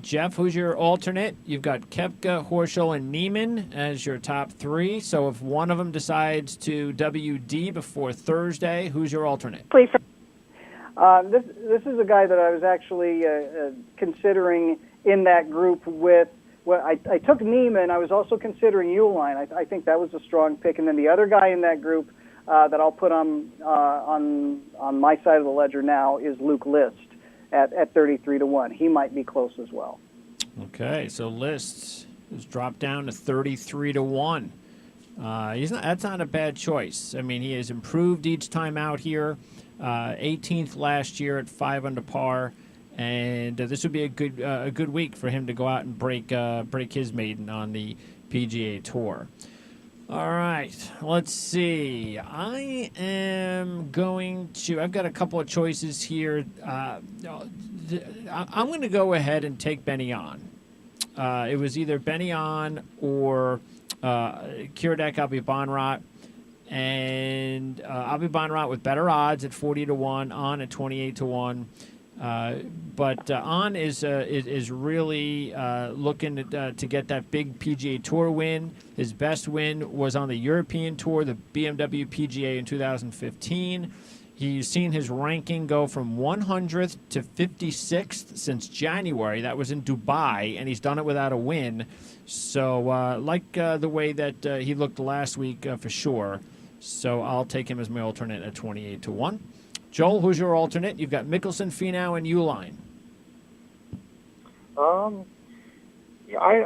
Jeff, who's your alternate? You've got Koepka, Horschel, and Neiman as your top 3. So if one of them decides to WD before Thursday, who's your alternate? Please. This is a guy that I was actually considering in that group with. Well, I took Neiman. I was also considering Uline. I think that was a strong pick. And then the other guy in that group that I'll put on my side of the ledger now is Luke List at 33 to 1. He might be close as well. Okay, so List has dropped down to 33 to 1. That's not a bad choice. I mean, he has improved each time out here. 18th last year at 5 under par, and this would be a good week for him to go out and break his maiden on the PGA Tour. All right, let's see. I've got a couple of choices here. I'm going to go ahead and take Benyon. It was either Benyon or Kiradech Abhimanyu. And Abhimanyu with better odds at 40 to 1, on at 28 to 1. But on is really looking to get that big PGA Tour win. His best win was on the European Tour, the BMW PGA in 2015. He's seen his ranking go from 100th to 56th since January. That was in Dubai, and he's done it without a win. So like the way that he looked last week for sure. So I'll take him as my alternate at 28 to 1. Joel, who's your alternate? You've got Mickelson, Finau, and Uline. I'm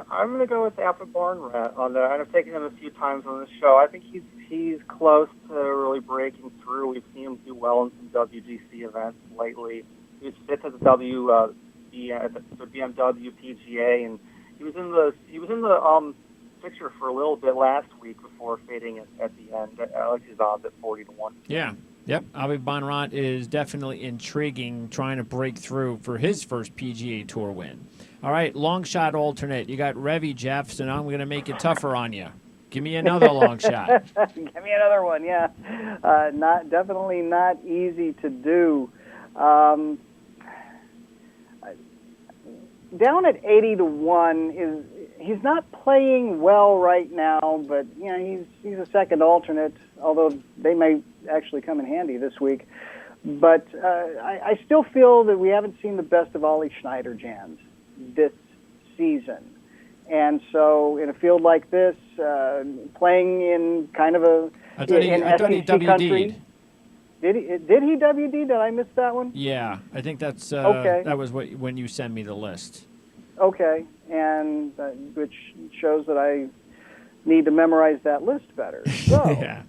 going to go with Abhimanyu on that. I've taken him a few times on the show. I think he's close to really breaking through. We've seen him do well in some WGC events lately. He was 5th at the BMW PGA, and he was in the picture for a little bit last week before fading at the end. I like his odds at 40 to 1. Yeah. Yep. Abhimanyu is definitely intriguing, trying to break through for his first PGA Tour win. All right, long shot alternate. You got Revy, Jeff, so now I'm going to make it tougher on you. Give me another long shot. Give me another one, yeah. Definitely not easy to do. Down at 80 to 1 he's not playing well right now, but he's a second alternate, although they may actually come in handy this week. But I still feel that we haven't seen the best of Ollie Schneider-Jans this season. And so in a field like this, playing in kind of a I thought he WD'd. Did he WD? Did I miss that one? Yeah, I think that's okay. That was when you sent me the list. Okay, and which shows that I need to memorize that list better. So. Yeah.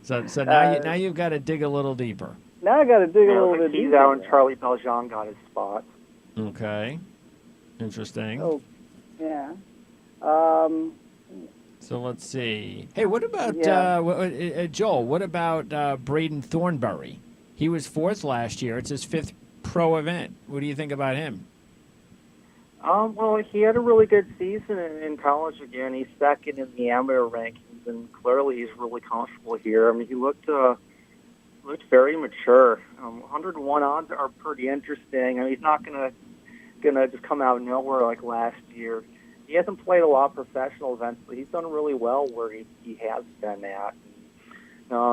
So now you've got to dig a little deeper. Now I got to dig a little bit deeper. He's out, and Charlie Beljean got his spot. Okay, interesting. Oh, yeah. So let's see. Hey, what about Joel? What about Braden Thornberry? He was 4th last year. It's his 5th pro event. What do you think about him? Well, he had a really good season in college again. He's second in the amateur rankings and clearly he's really comfortable here. I mean, he looked very mature. 101 odds are pretty interesting. I mean, he's not gonna just come out of nowhere like last year. He hasn't played a lot of professional events, but he's done really well where he has been at.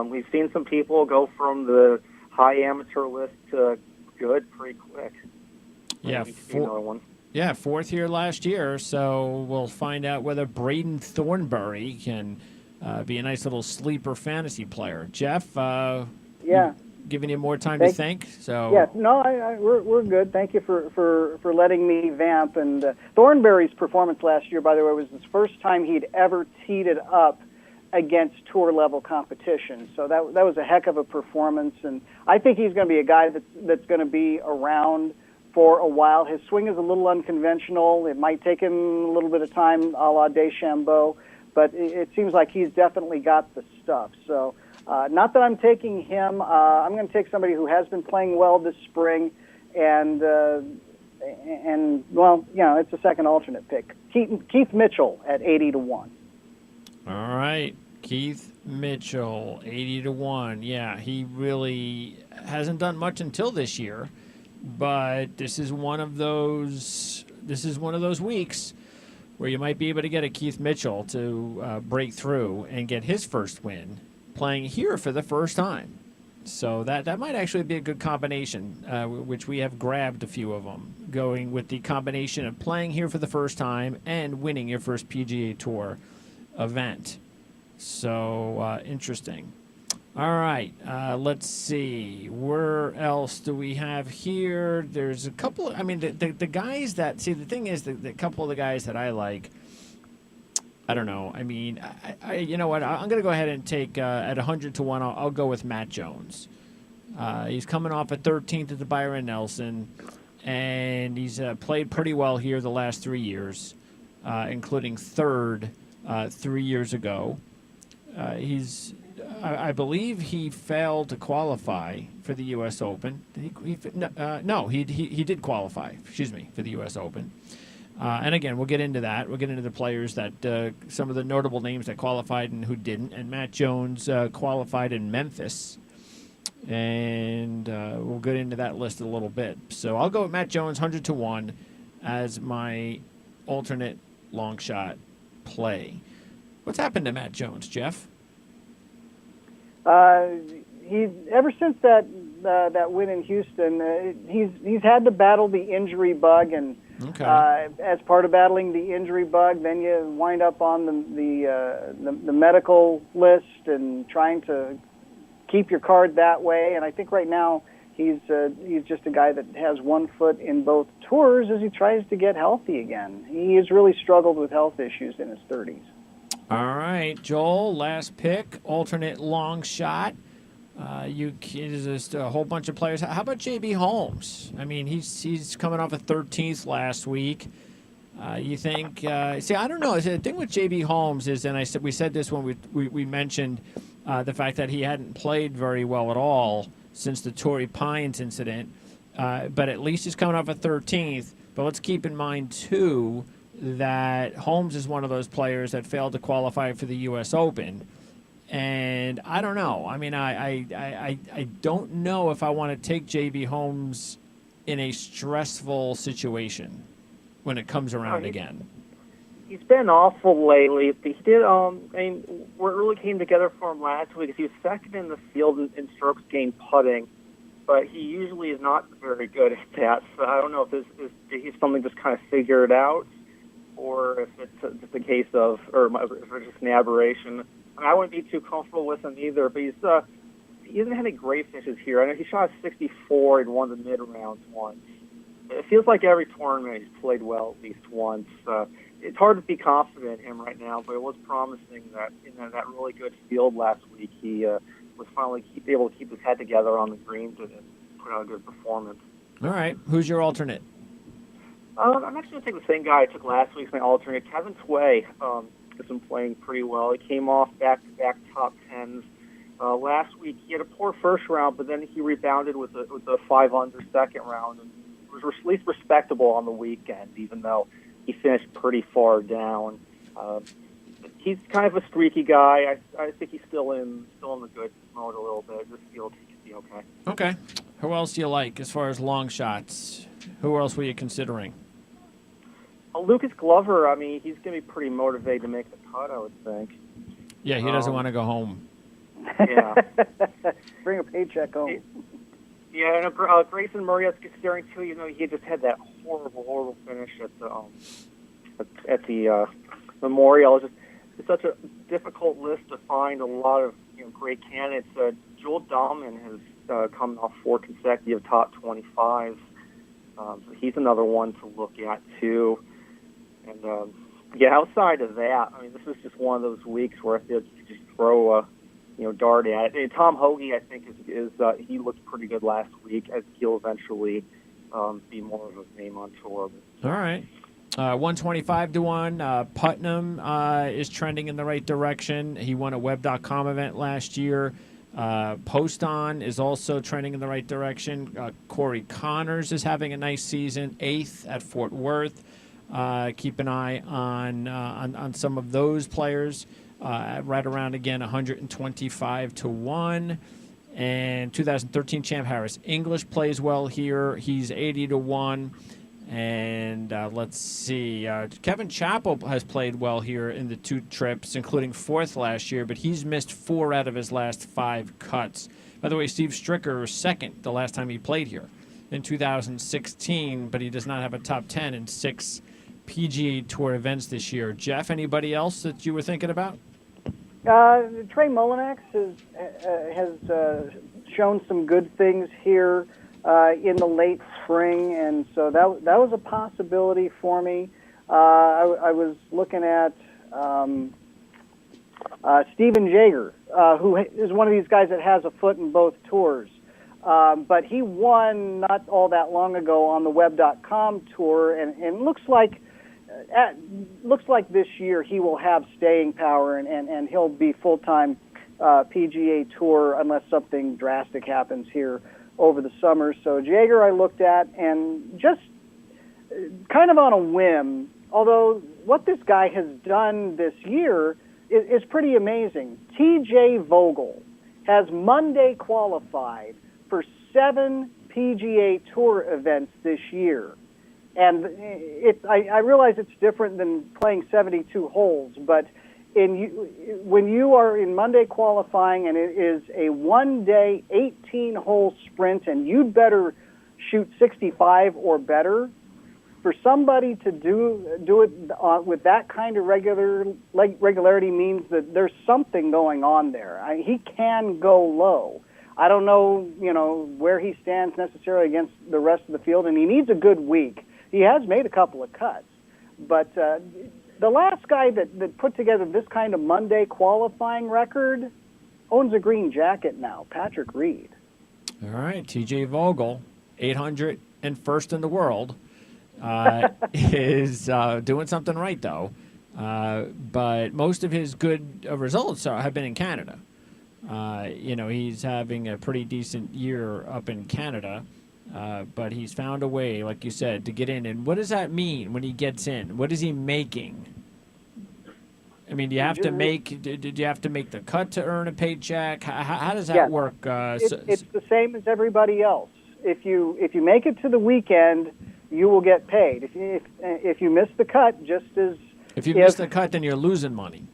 We've seen some people go from the high amateur list to good pretty quick. Yeah, another one. Yeah, fourth year last year, so we'll find out whether Braden Thornberry can be a nice little sleeper fantasy player. Jeff, giving you more time to think. So yeah, no, we're good. Thank you for letting me vamp. And Thornberry's performance last year, by the way, was his first time he'd ever teed it up against tour level competition. So that was a heck of a performance, and I think he's going to be a guy that's going to be around for a while. His swing is a little unconventional. It might take him a little bit of time, a la DeChambeau, but it seems like he's definitely got the stuff. So not that I'm taking him. I'm going to take somebody who has been playing well this spring, and well, it's a second alternate pick. Keith Mitchell at 80-1. All right, Keith Mitchell, 80-1. Yeah, he really hasn't done much until this year, but this is one of those weeks where you might be able to get a Keith Mitchell to break through and get his first win playing here for the first time. So that might actually be a good combination, which we have grabbed a few of them, going with the combination of playing here for the first time and winning your first PGA Tour event. So interesting. All right, let's see. Where else do we have here? There's a couple. I mean, the guys that the thing is, the couple of the guys that I like, I don't know. I mean, I you know what? I'm going to go ahead and take at 100-1. I'll go with Matt Jones. He's coming off a 13th at the Byron Nelson, and he's played pretty well here the last 3 years, including third 3 years ago. I believe he failed to qualify for the U.S. Open. He did qualify. Excuse me, for the U.S. Open. And again, we'll get into that. We'll get into the players that some of the notable names that qualified and who didn't. And Matt Jones qualified in Memphis, and we'll get into that list a little bit. So I'll go with Matt Jones 100-1 as my alternate long shot play. What's happened to Matt Jones, Jeff? He ever since that win in Houston, he's had to battle the injury bug, and as part of battling the injury bug, then you wind up on the medical list and trying to keep your card that way. And I think right now he's just a guy that has one foot in both tours as he tries to get healthy again. He has really struggled with health issues in his 30s. All right, Joel, last pick, alternate long shot. There's just a whole bunch of players. How about J.B. Holmes? I mean, he's coming off a 13th last week. You think? I don't know. The thing with J.B. Holmes is, and we said this when we mentioned the fact that he hadn't played very well at all since the Torrey Pines incident, but at least he's coming off a 13th. But let's keep in mind, too, that Holmes is one of those players that failed to qualify for the U.S. Open. And I don't know. I mean, I don't know if I want to take J.B. Holmes in a stressful situation when it comes around again. He's been awful lately. He did. Where it really came together for him last week is he was second in the field in strokes gained putting, but he usually is not very good at that. So I don't know if he's something just kind of figured out, or if it's just a case of, or if it's just an aberration. I wouldn't be too comfortable with him either, but he hasn't had any great finishes here. I know he shot a 64 and won the mid-rounds once. It feels like every tournament he's played well at least once. It's hard to be confident in him right now, but it was promising that in that really good field last week, he was finally able to keep his head together on the greens and put out a good performance. All right. Who's your alternate? I'm actually going to take the same guy I took last week as my alternate, Kevin Tway. Has been playing pretty well. He came off back-to-back top tens. Last week he had a poor first round, but then he rebounded with a 5-under second round and was at least respectable on the weekend, even though he finished pretty far down. he's kind of a streaky guy. I think he's still in the good mode a little bit. This field he could be okay. Okay. Who else do you like as far as long shots? Who else were you considering? Lucas Glover, I mean, he's going to be pretty motivated to make the cut, I would think. Yeah, he doesn't want to go home. Yeah. Bring a paycheck home. Yeah, and Grayson Murray, I was considering too. You know, he just had that horrible finish at the Memorial. It's such a difficult list to find a lot of great candidates. Joel Dahlman has come off 4 consecutive top 25s. So he's another one to look at too. And outside of that, I mean, this is just one of those weeks where I feel you could just throw a dart at it. And Tom Hoagie, I think, is he looked pretty good last week. As he'll eventually be more of a name on tour. All right. 125 to 1. Putnam is trending in the right direction. He won a Web.com event last year. Poston is also trending in the right direction. Corey Connors is having a nice season, 8th at Fort Worth. Keep an eye on some of those players. Right around again 125 to 1. And 2013 champ Harris English plays well here. He's 80 to 1. And let's see. Kevin Chappell has played well here in the 2 trips, including 4th last year, but he's missed 4 out of his last 5 cuts. By the way, Steve Stricker was 2nd the last time he played here in 2016, but he does not have a top 10 in 6 PGA Tour events this year. Jeff, anybody else that you were thinking about? Trey Mullinax has shown some good things here in the late spring, and so that was a possibility for me. I was looking at Steven Jaeger, who is one of these guys that has a foot in both tours. But he won not all that long ago on the Web.com tour, and looks like this year he will have staying power, and he'll be full-time PGA Tour unless something drastic happens here over the summer. So Jaeger I looked at, and just kind of on a whim, although what this guy has done this year is pretty amazing. TJ Vogel has Monday qualified for 7 PGA Tour events this year. And I realize it's different than playing 72 holes, but when you are in Monday qualifying and it is a one-day 18-hole sprint and you'd better shoot 65 or better, for somebody to do it with that kind of regularity means that there's something going on there. He can go low. I don't know, where he stands necessarily against the rest of the field, and he needs a good week. He has made a couple of cuts, but the last guy that put together this kind of Monday qualifying record owns a green jacket now, Patrick Reed. All right, TJ Vogel, 801st in the world, is doing something right, though. But most of his good results have been in Canada. He's having a pretty decent year up in Canada. But he's found a way, like you said, to get in. And what does that mean when he gets in? What is he making? I mean, do you have to make? Did you have to make the cut to earn a paycheck? How does that work? It's the same as everybody else. If you make it to the weekend, you will get paid. If you miss the cut, just as if you miss the cut, then you're losing money.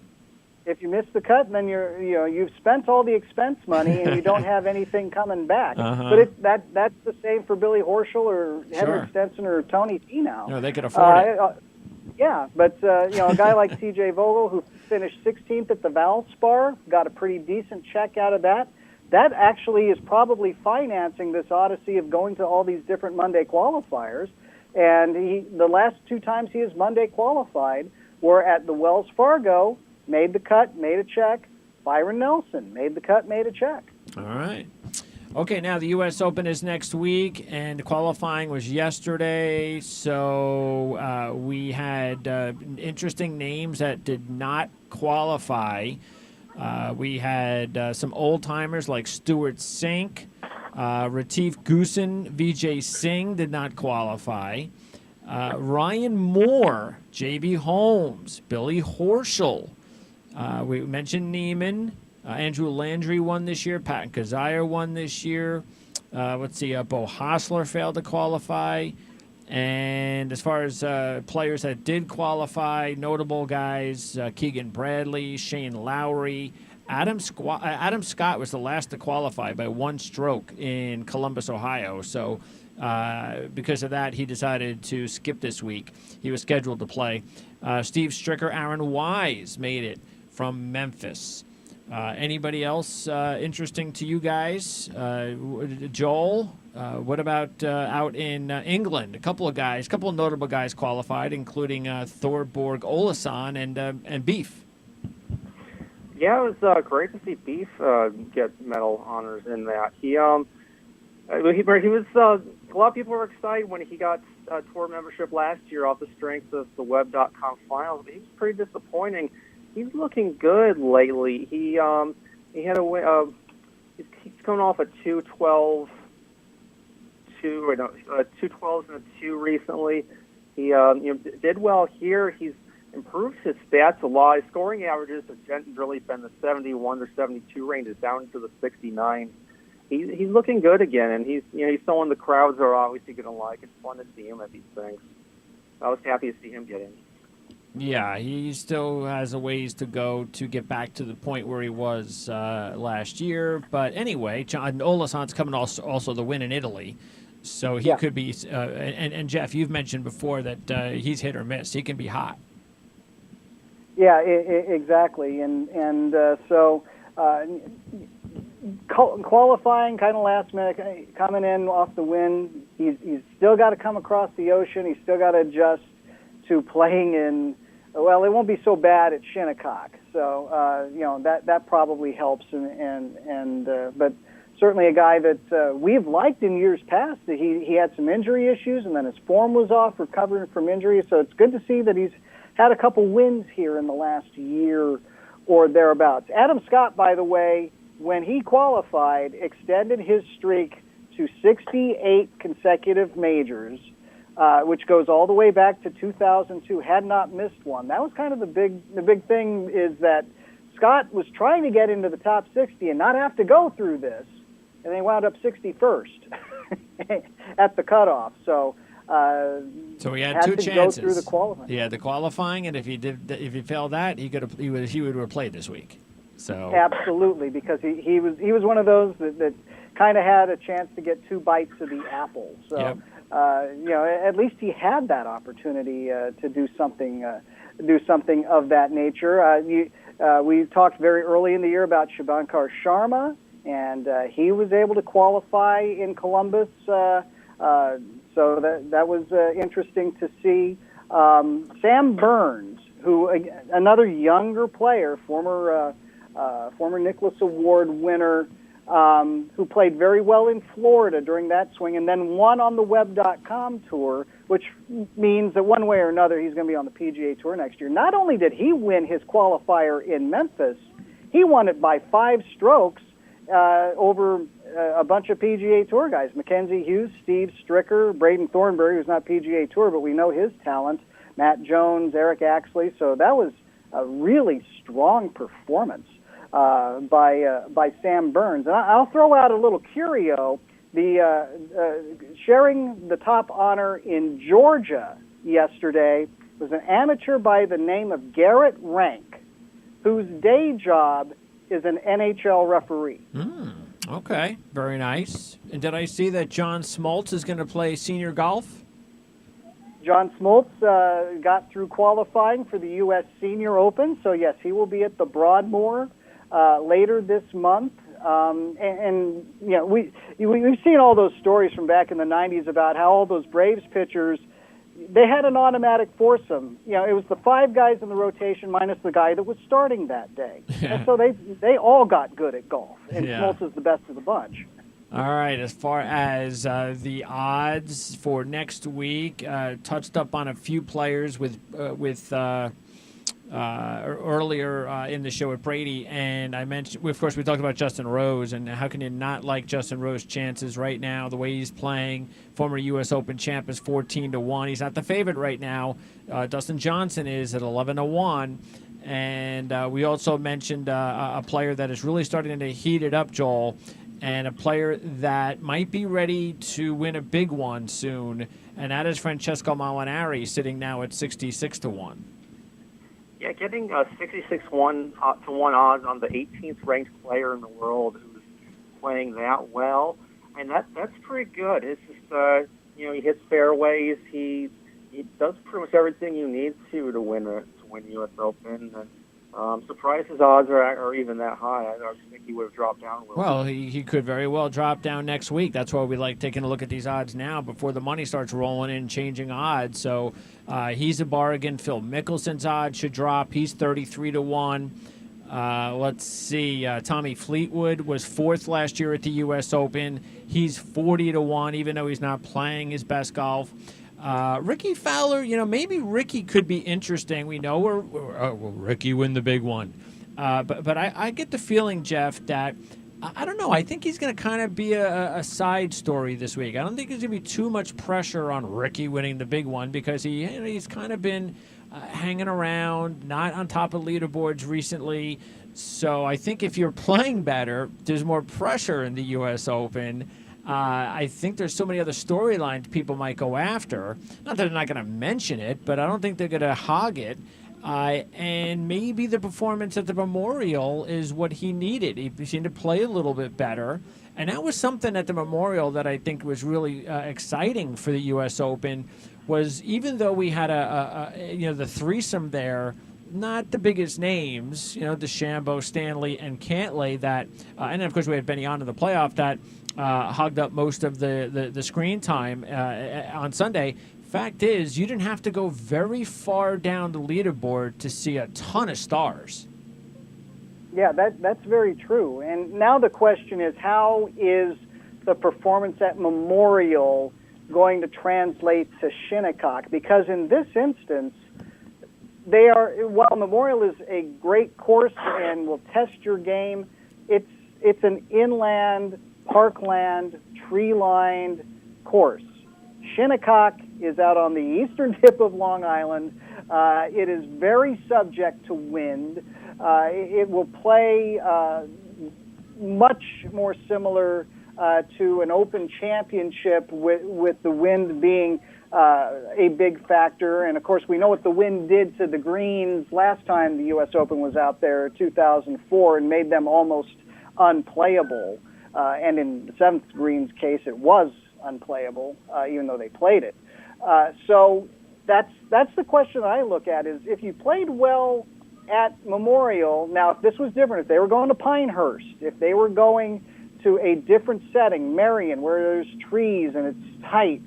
If you miss the cut, then you've spent all the expense money and you don't have anything coming back. Uh-huh. But that's the same for Billy Horschel or Henrik Stenson or Tony Finau. No, they could afford it. Yeah, but a guy like T.J. Vogel, who finished 16th at the Valspar, got a pretty decent check out of that. That actually is probably financing this odyssey of going to all these different Monday qualifiers. And the last 2 times he has Monday qualified were at the Wells Fargo. Made the cut, made a check. Byron Nelson made the cut, made a check. All right. Okay, now the U.S. Open is next week, and qualifying was yesterday. So we had interesting names that did not qualify. We had some old-timers like Stuart Sink, Retief Goosen, Vijay Singh did not qualify. Ryan Moore, J.B. Holmes, Billy Horschel, We mentioned Neiman. Andrew Landry won this year. Patton Kazire won this year. Let's see. Bo Hostler failed to qualify. And as far as players that did qualify, notable guys, Keegan Bradley, Shane Lowry. Adam Scott was the last to qualify by one stroke in Columbus, Ohio. So because of that, he decided to skip this week. He was scheduled to play. Steve Stricker, Aaron Wise made it from Memphis. Anybody else interesting to you guys? Joel, what about out in England? A couple of notable guys qualified, including Thorborg Olason and Beef. Yeah, it was great to see Beef get medal honors in that. He was a lot of people were excited when he got tour membership last year off the strength of the Web.com finals. But he was pretty disappointing. He's looking good lately. He had a win. He's coming off a 2-12, 2-12s and a 2 recently. He did well here. He's improved his stats a lot. His scoring averages have generally been the 71 or 72 range. It's down into the 69. He's looking good again, and he's someone the crowds are obviously going to like. It's fun to see him at these things. I was happy to see him get in. Yeah, he still has a ways to go to get back to the point where he was last year. But anyway, John Olason's coming also the win in Italy. So he could be and Jeff, you've mentioned before that he's hit or miss. He can be hot. Yeah, exactly. And so qualifying kind of last minute, coming in off the win, he's still got to come across the ocean. He's still got to adjust to playing in, well, it won't be so bad at Shinnecock. So, that probably helps. But certainly a guy that we've liked in years past. He had some injury issues, and then his form was off, recovering from injury. So it's good to see that he's had a couple wins here in the last year or thereabouts. Adam Scott, by the way, when he qualified, extended his streak to 68 consecutive majors, which goes all the way back to 2002, had not missed one. That was kind of the big thing, is that Scott was trying to get into the top 60 and not have to go through this, and they wound up 61st at the cutoff. So he had two chances. Go through the qualifying. He had the qualifying, and if he failed that, he would have played this week. So absolutely, because he was one of those that kind of had a chance to get two bites of the apple. So yep. At least he had that opportunity to do something of that nature. We talked very early in the year about Shubhankar Sharma, and he was able to qualify in Columbus. So that was interesting to see. Sam Burns, who another younger player, former Nicholas Award winner, who played very well in Florida during that swing, and then won on the Web.com tour, which means that one way or another he's going to be on the PGA Tour next year. Not only did he win his qualifier in Memphis, he won it by 5 strokes over a bunch of PGA Tour guys: Mackenzie Hughes, Steve Stricker, Braden Thornberry, who's not PGA Tour, but we know his talent, Matt Jones, Eric Axley. So that was a really strong performance by Sam Burns. And I'll throw out a little curio. Sharing the top honor in Georgia yesterday was an amateur by the name of Garrett Rank, whose day job is an NHL referee. Okay, very nice. And did I see that John Smoltz is going to play senior golf? John Smoltz got through qualifying for the U.S. Senior Open, so yes, he will be at the Broadmoor later this month. We've seen all those stories from back in the 90s about how all those Braves pitchers, they had an automatic foursome. It was the 5 guys in the rotation minus the guy that was starting that day. Yeah. And so they all got good at golf, and Smoltz is the best of the bunch. All right, as far as the odds for next week, touched up on a few players with earlier in the show with Brady, and I mentioned, of course, we talked about Justin Rose, and how can you not like Justin Rose's chances right now, the way he's playing. Former U.S. Open champ is 14-1. He's not the favorite right now. Dustin Johnson is at 11-1. And we also mentioned a player that is really starting to heat it up, Joel, and a player that might be ready to win a big one soon, and that is Francesco Molinari, sitting now at 66 to 1. Yeah, getting 66-1 to 1 odds on the 18th ranked player in the world who's playing that well, and that's pretty good. It's just he hits fairways. He does pretty much everything you need to win U.S. Open. And I'm surprised his odds are even that high. I think he would have dropped down a little. Well, he could very well drop down next week. That's why we like taking a look at these odds now before the money starts rolling in, changing odds. So he's a bargain. Phil Mickelson's odds should drop. He's 33 to 1. Let's see. Tommy Fleetwood was fourth last year at the U.S. Open. He's 40 to 1, even though he's not playing his best golf. Ricky Fowler, maybe Ricky could be interesting. We know will Ricky win the big one? But I get the feeling, Jeff, that I don't know. I think he's going to kind of be a side story this week. I don't think there's going to be too much pressure on Ricky winning the big one because he's kind of been hanging around, not on top of leaderboards recently. So I think if you're playing better, there's more pressure in the U.S. Open. I think there's so many other storylines people might go after. Not that they're not going to mention it, but I don't think they're going to hog it. And maybe the performance at the Memorial is what he needed. He seemed to play a little bit better. And that was something at the Memorial that I think was really exciting for the U.S. Open was even though we had the threesome there, not the biggest names, DeChambeau, Stanley, and Cantlay that, and then of course we had Benny on in the playoff that hogged up most of the screen time on Sunday. Fact is, you didn't have to go very far down the leaderboard to see a ton of stars. Yeah, that's very true. And now the question is, how is the performance at Memorial going to translate to Shinnecock? Because in this instance, while Memorial is a great course and will test your game, it's an inland, parkland, tree-lined course. Shinnecock is out on the eastern tip of Long Island. It is very subject to wind. It will play much more similar to an Open Championship with the wind being a big factor. And, of course, we know what the wind did to the greens last time the U.S. Open was out there, 2004, and made them almost unplayable. And in the seventh green's case, it was unplayable, even though they played it. So that's the question I look at is if you played well at Memorial, now if this was different, if they were going to Pinehurst, if they were going to a different setting, Marion, where there's trees and it's tight,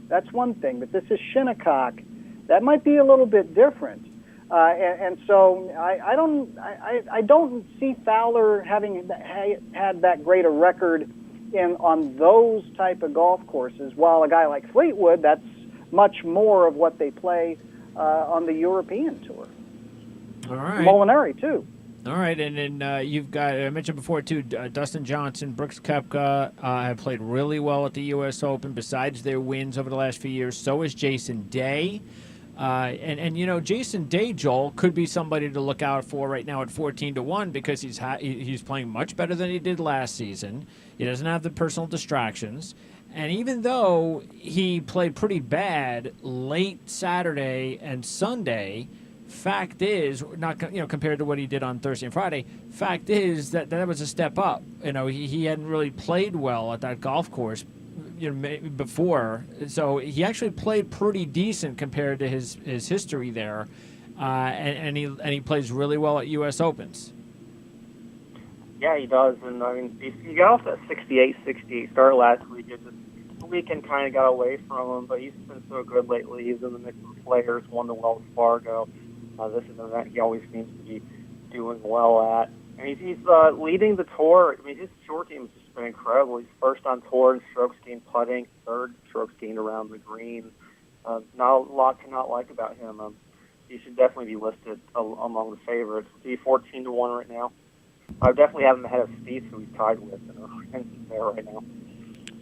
that's one thing. But this is Shinnecock. That might be a little bit different. And so I don't see Fowler having had that great a record on those type of golf courses, while a guy like Fleetwood, that's much more of what they play on the European Tour. All right. Molinari, too. All right, and then you've got, I mentioned before, too, Dustin Johnson, Brooks Koepka have played really well at the U.S. Open besides their wins over the last few years. So is Jason Day. And Jason Day, Joel, could be somebody to look out for right now at 14 to 1 because he's playing much better than he did last season. He doesn't have the personal distractions. And even though he played pretty bad late Saturday and Sunday, fact is, not compared to what he did on Thursday and Friday, fact is that was a step up. He hadn't really played well at that golf course before, so he actually played pretty decent compared to his history there, and he plays really well at U.S. Opens. Yeah, he does, and I mean he got off that 68 start last week. The weekend kind of got away from him, but he's been so good lately. He's in the mix of players, won the Wells Fargo. This is an event he always seems to be doing well at. And he's leading the tour. I mean, his short game has just been incredible. He's first on tour in strokes gained putting, third strokes gained around the green. Not a lot to not like about him. He should definitely be listed among the favorites. He's 14 to 1 right now. I definitely have him ahead of Spieth, who he's tied with in there right now.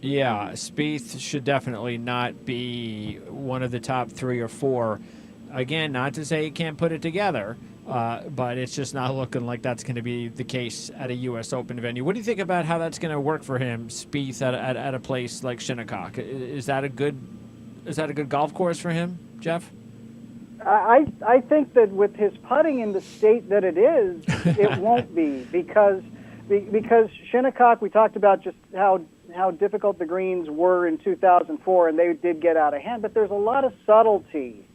Yeah, Spieth should definitely not be one of the top 3 or 4. Again, not to say he can't put it together, but it's just not looking like that's going to be the case at a U.S. Open venue. What do you think about how that's going to work for him, Spieth, at a place like Shinnecock? Is that a good golf course for him, Jeff? I think that with his putting in the state that it is, it won't be because Shinnecock, we talked about just how difficult the greens were in 2004, and they did get out of hand, but there's a lot of subtlety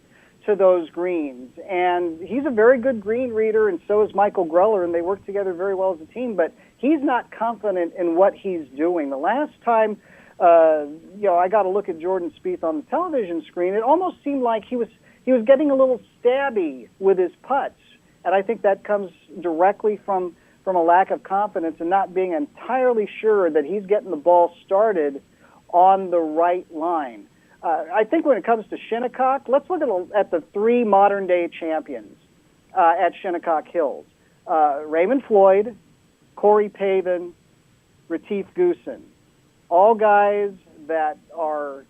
to those greens, and he's a very good green reader, and so is Michael Greller, and they work together very well as a team, but he's not confident in what he's doing. The last time I got to look at Jordan Spieth on the television screen, it almost seemed like he was getting a little stabby with his putts, and I think that comes directly from a lack of confidence and not being entirely sure that he's getting the ball started on the right line. I think when it comes to Shinnecock, let's look at the three modern-day champions at Shinnecock Hills. Raymond Floyd, Corey Pavin, Retief Goosen. All guys that are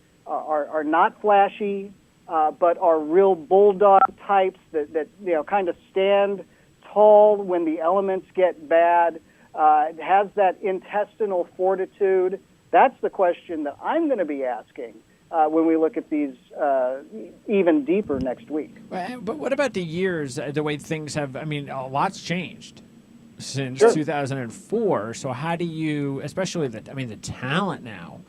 not flashy, but are real bulldog types that kind of stand tall when the elements get bad, has that intestinal fortitude. That's the question that I'm going to be asking when we look at these even deeper next week. But what about the years, the way things have, a lot's changed since 2004. So how do you, especially the talent now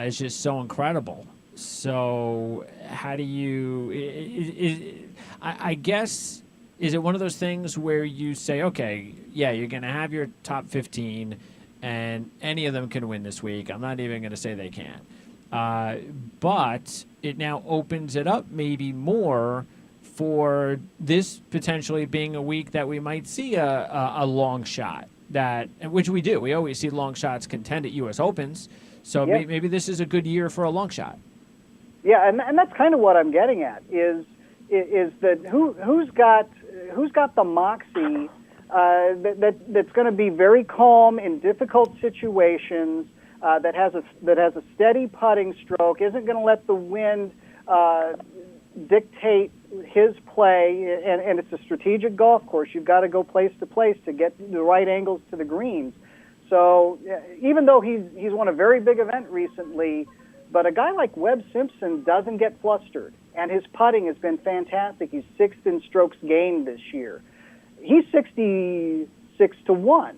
is just so incredible. So how do you, I guess, is it one of those things where you say, okay, yeah, you're going to have your top 15 and any of them can win this week. I'm not even going to say they can't. But it now opens it up maybe more for this potentially being a week that we might see a long shot, which we do. We always see long shots contend at U.S. Opens. So maybe this is a good year for a long shot. Yeah, and that's kind of what I'm getting at is that who's got the moxie that's going to be very calm in difficult situations, that has a steady putting stroke, isn't going to let the wind dictate his play, and it's a strategic golf course. You've got to go place to place to get the right angles to the greens. So even though he's won a very big event recently, but a guy like Webb Simpson doesn't get flustered, and his putting has been fantastic. He's sixth in strokes gained this year. He's 66 to 1.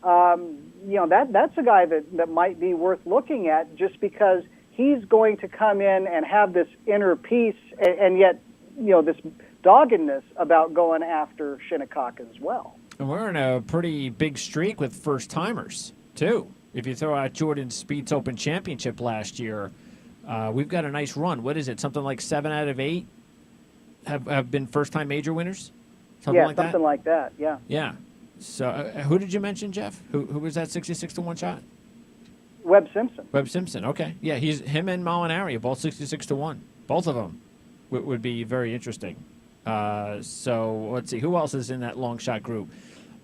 That's a guy that might be worth looking at just because he's going to come in and have this inner peace and yet, this doggedness about going after Shinnecock as well. And we're in a pretty big streak with first-timers, too. If you throw out Jordan Spieth's Open Championship last year, we've got a nice run. What is it? Something like 7 out of 8 have been first-time major winners? Something like that, yeah. Yeah. So who did you mention, Jeff? Who was that 66 to 1 shot? Webb Simpson. Webb Simpson, okay. Yeah, him and Molinari, both 66 to 1. Both of them would be very interesting. So let's see. Who else is in that long shot group?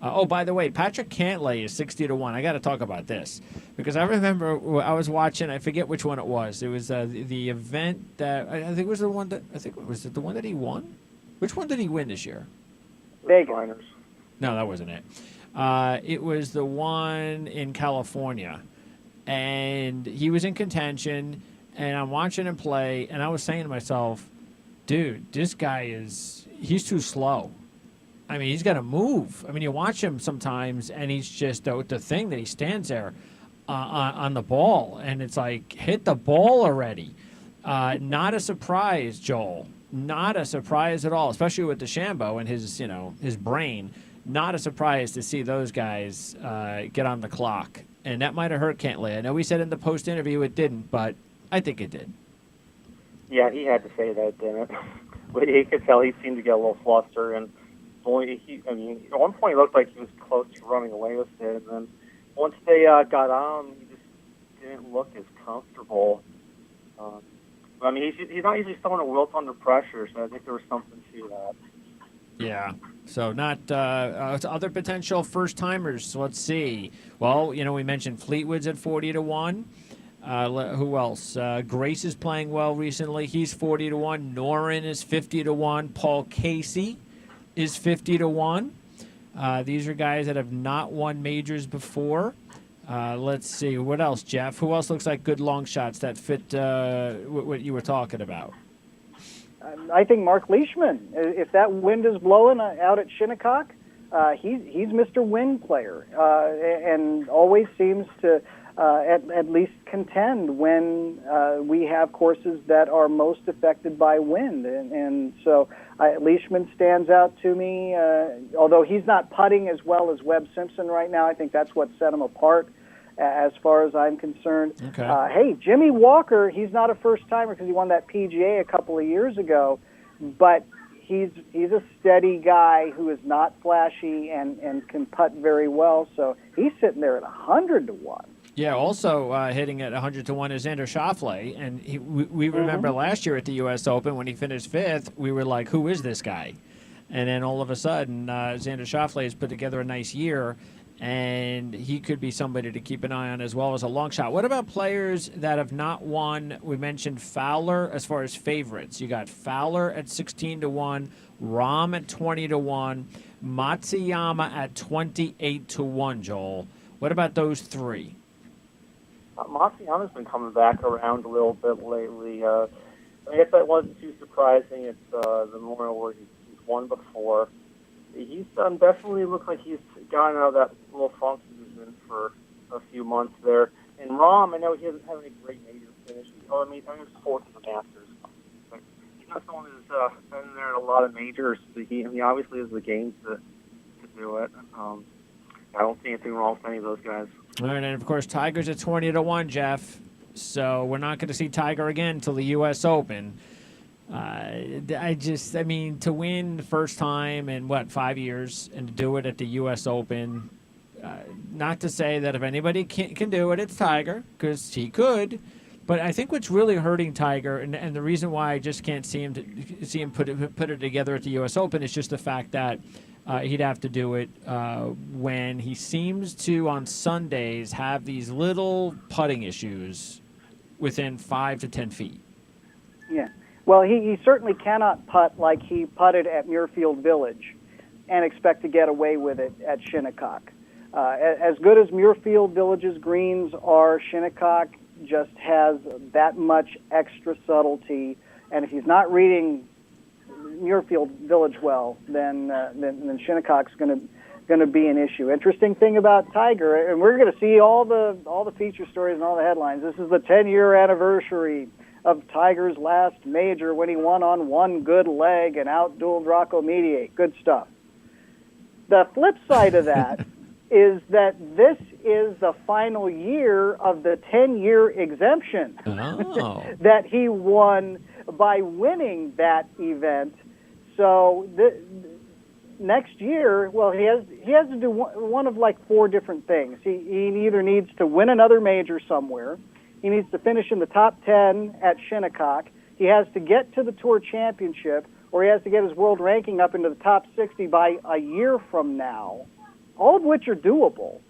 By the way, Patrick Cantlay is 60 to 1. I got to talk about this because I remember I was watching. I forget which one it was. It was the event that I think it was the one that was it the one that he won. Which one did he win this year? Vegas. No, that wasn't it. It was the one in California, and he was in contention. And I'm watching him play, and I was saying to myself, "Dude, this guy he's too slow." He's got to move. You watch him sometimes, and he's just the thing that he stands there on the ball, and it's like, hit the ball already. Not a surprise, Joel. Not a surprise at all, especially with DeChambeau and his brain. Not a surprise to see those guys get on the clock, and that might have hurt Cantlay. I know we said in the post interview it didn't, but I think it did. Yeah, he had to say that, didn't it? But he could tell he seemed to get a little flustered, and at one point it looked like he was close to running away with it, and then once they got on, he just didn't look as comfortable. He's not usually someone that wilts under pressure, so I think there was something to that. Yeah. So not other potential first-timers. So let's see. Well, we mentioned Fleetwood's at 40 to 1. Who else? Grace is playing well recently. He's 40 to 1. Noren is 50 to 1. Paul Casey is 50 to 1. These are guys that have not won majors before. Let's see. What else, Jeff? Who else looks like good long shots that fit what you were talking about? I think Mark Leishman. If that wind is blowing out at Shinnecock, he's Mr. Wind player, and always seems to at least contend when we have courses that are most affected by wind. And so Leishman stands out to me. Although he's not putting as well as Webb Simpson right now, I think that's what set him apart as far as I'm concerned. Okay. Hey, Jimmy Walker, he's not a first-timer because he won that PGA a couple of years ago, but he's a steady guy who is not flashy and can putt very well. So he's sitting there at 100 to 1. Yeah, also hitting at 100 to 1 is Xander Schauffele. And we remember last year at the U.S. Open when he finished 5th, we were like, who is this guy? And then all of a sudden, Xander Schauffele has put together a nice year, and he could be somebody to keep an eye on as well as a long shot. What about players that have not won? We mentioned Fowler as far as favorites. You got Fowler at 16 to 1, Rahm at 20 to 1, Matsuyama at 28 to 1, Joel. What about those three? Matsuyama's been coming back around a little bit lately. I guess that wasn't too surprising. It's the Memorial where he's won before. He's definitely looked like he's gotten out of that little funk he was in for a few months there. And Rahm, I know he hasn't had any great major finishes. I mean, he's fourth in the Masters. But he's not someone who's been there in a lot of majors. He obviously has the game to do it. I don't see anything wrong with any of those guys. All right, and of course, Tiger's at 20 to 1, Jeff. So we're not going to see Tiger again until the U.S. Open. I mean, to win the first time in, 5 years, and to do it at the U.S. Open, not to say that if anybody can do it, it's Tiger, because he could. But I think what's really hurting Tiger, and the reason why I just can't see him put it together at the U.S. Open, is just the fact that he'd have to do it when he seems to, on Sundays, have these little putting issues within 5 to 10 feet. Yeah. Well, he certainly cannot putt like he putted at Muirfield Village and expect to get away with it at Shinnecock. As good as Muirfield Village's greens are, Shinnecock just has that much extra subtlety. And if he's not reading Muirfield Village well, then Shinnecock's going to be an issue. Interesting thing about Tiger, and we're going to see all the feature stories and all the headlines. This is the 10-year anniversary of Tiger's last major when he won on one good leg and outdueled Rocco Mediate. Good stuff. The flip side of that is that this is the final year of the 10-year exemption that he won by winning that event. So next year, well, he has to do one of like 4 different things. He either needs to win another major somewhere, he needs to finish in the top 10 at Shinnecock, he has to get to the Tour Championship, or he has to get his world ranking up into the top 60 by a year from now, all of which are doable.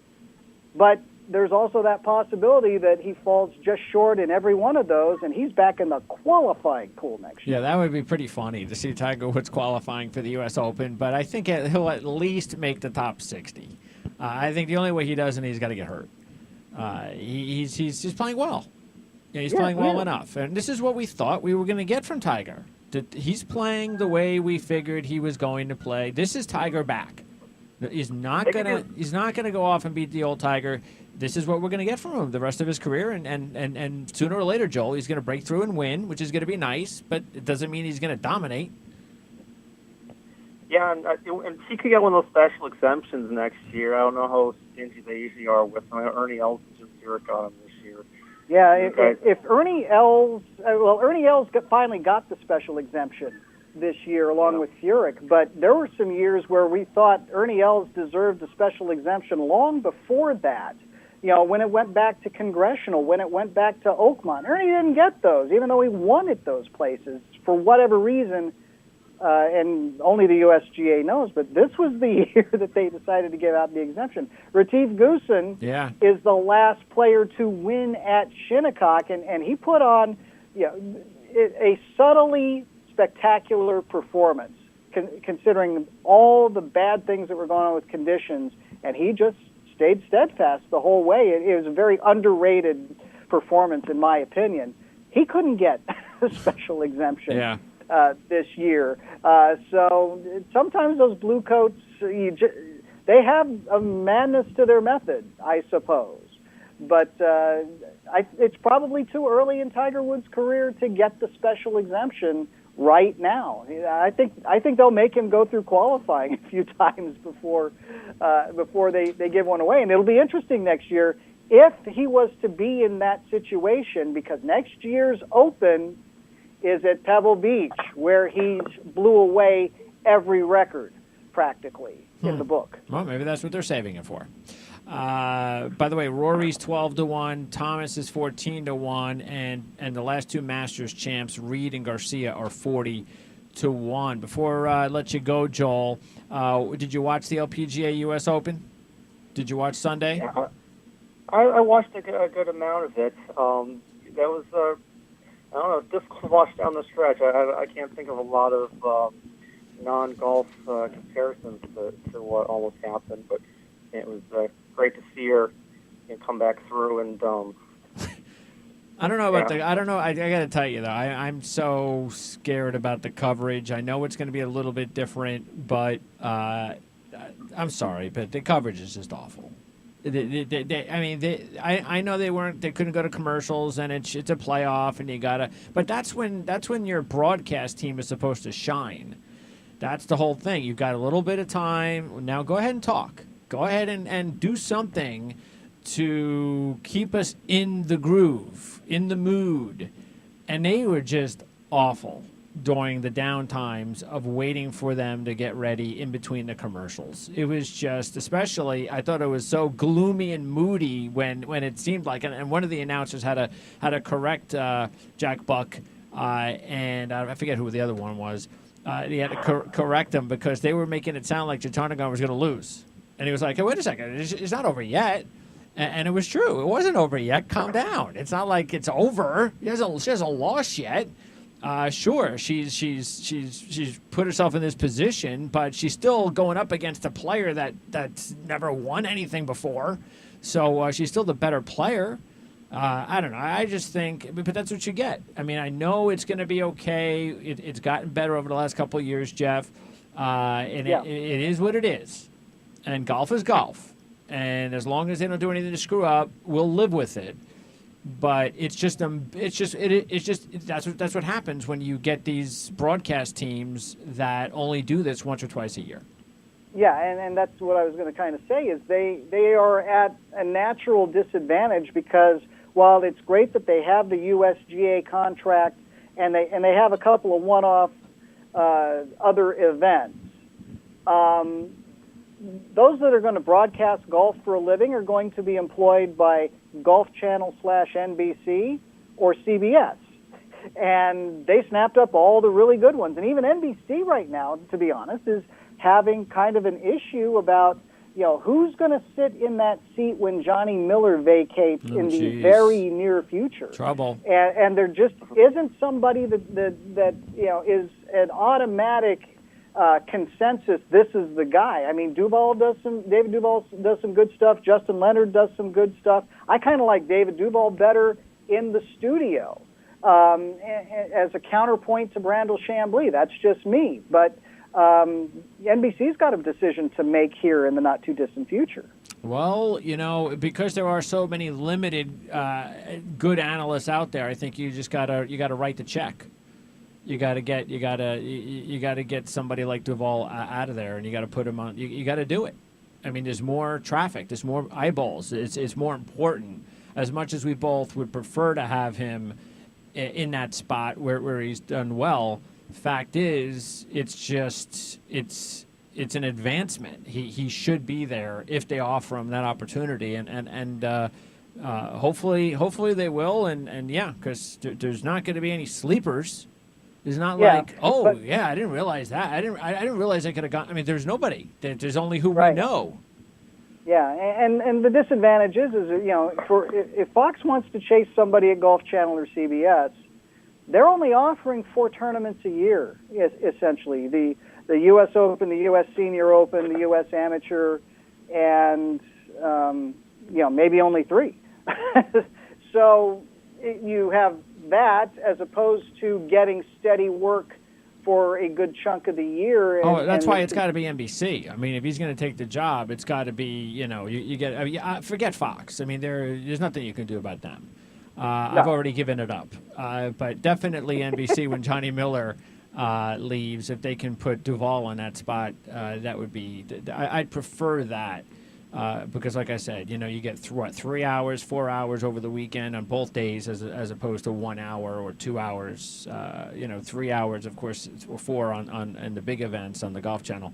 But there's also that possibility that he falls just short in every one of those, and he's back in the qualifying pool next year. Yeah, that would be pretty funny to see Tiger Woods qualifying for the U.S. Open, but I think he'll at least make the top 60. I think the only way he doesn't, he's got to get hurt. He's playing well. Yeah, he's playing well enough. And this is what we thought we were going to get from Tiger. He's playing the way we figured he was going to play. This is Tiger back. He's not gonna go off and beat the old Tiger. This is what we're gonna get from him the rest of his career, and sooner or later, Joel, he's gonna break through and win, which is gonna be nice, but it doesn't mean he's gonna dominate. Yeah, and he could get one of those special exemptions next year. I don't know how stingy they usually are with him. Ernie Els just Zurich on him this year. Yeah, if Ernie Els, Ernie Els finally got the special exemption this year along with Furyk, but there were some years where we thought Ernie Els deserved a special exemption long before that. You know, when it went back to Congressional, when it went back to Oakmont, Ernie didn't get those, even though he won at those places for whatever reason, and only the USGA knows, but this was the year that they decided to give out the exemption. Retief Goosen is the last player to win at Shinnecock, and he put on a subtly spectacular performance considering all the bad things that were going on with conditions, and he just stayed steadfast the whole way. It was a very underrated performance, in my opinion. He couldn't get a special exemption this year. So sometimes those blue coats, they have a madness to their method, I suppose. But it's probably too early in Tiger Woods' career to get the special exemption right now. I think they'll make him go through qualifying a few times before they give one away. And it'll be interesting next year if he was to be in that situation, because next year's Open is at Pebble Beach, where he's blew away every record practically in the book. Well, maybe that's what they're saving it for. By the way, Rory's 12-1, Thomas is 14-1, and the last two Masters champs, Reed and Garcia, are 40-1. Before I let you go, Joel, did you watch the LPGA U.S. Open? Did you watch Sunday? Yeah, I watched a good amount of it. That was I don't know, difficult to watch down the stretch. I can't think of a lot of non-golf comparisons to what almost happened, but it was great to see her come back through. And I don't know about I don't know. I got to tell you though, I'm so scared about the coverage. I know it's going to be a little bit different, but I'm sorry, but the coverage is just awful. I know they couldn't go to commercials, and it's a playoff, and you gotta. But that's when your broadcast team is supposed to shine. That's the whole thing. You've got a little bit of time now. Go ahead and talk. Go ahead and do something to keep us in the groove, in the mood. And they were just awful during the downtimes of waiting for them to get ready in between the commercials. It was just, especially, I thought it was so gloomy and moody when it seemed like, and one of the announcers had to correct Jack Buck, and I forget who the other one was. He had to correct them because they were making it sound like Jatanagon was going to lose. And he was like, hey, wait a second, it's not over yet. And it was true. It wasn't over yet. Calm down. It's not like it's over. She hasn't lost yet. Sure, she's put herself in this position, but she's still going up against a player that's never won anything before. So she's still the better player. I don't know. I just think, but that's what you get. I mean, I know it's going to be okay. It's gotten better over the last couple of years, Jeff. And it is what it is. And golf is golf. And as long as they don't do anything to screw up, we'll live with it. But that's what happens when you get these broadcast teams that only do this once or twice a year. Yeah, and that's what I was going to kind of say is they are at a natural disadvantage because while it's great that they have the USGA contract and they have a couple of one-off other events, those that are going to broadcast golf for a living are going to be employed by Golf Channel /NBC or CBS. And they snapped up all the really good ones. And even NBC right now, to be honest, is having kind of an issue about, who's going to sit in that seat when Johnny Miller vacates in the very near future. Trouble. And there just isn't somebody that is an automatic consensus, this is the guy. I mean, David Duval does some good stuff. Justin Leonard does some good stuff. I kind of like David Duval better in the studio as a counterpoint to Brandel Chambly. That's just me. But NBC's got a decision to make here in the not-too-distant future. Well, because there are so many limited good analysts out there, I think you gotta write the check. You got to get somebody like Duval out of there, and you got to put him on. You got to do it. I mean, there's more traffic, there's more eyeballs. It's more important. As much as we both would prefer to have him in that spot where he's done well, fact is, it's an advancement. He should be there if they offer him that opportunity, and hopefully they will, and because there's not going to be any sleepers. It's not I didn't realize that. I didn't realize I could have gone. I mean, there's nobody. There's only who we know. Yeah, and the disadvantage is if Fox wants to chase somebody at Golf Channel or CBS, they're only offering 4 tournaments a year, essentially. the U.S. Open, the U.S. Senior Open, the U.S. Amateur, and maybe only 3. So you have that as opposed to getting steady work for a good chunk of the year. That's why it's got to be NBC. I mean, if he's going to take the job, it's got to be, you get. I mean, forget Fox. I mean, there's nothing you can do about them. I've already given it up. But definitely NBC when Johnny Miller leaves, if they can put Duvall in that spot, that would be. I'd prefer that. Because, like I said, you get 3 hours, 4 hours over the weekend on both days, as opposed to 1 hour or 2 hours. 3 hours, of course, or 4 on the big events on the Golf Channel.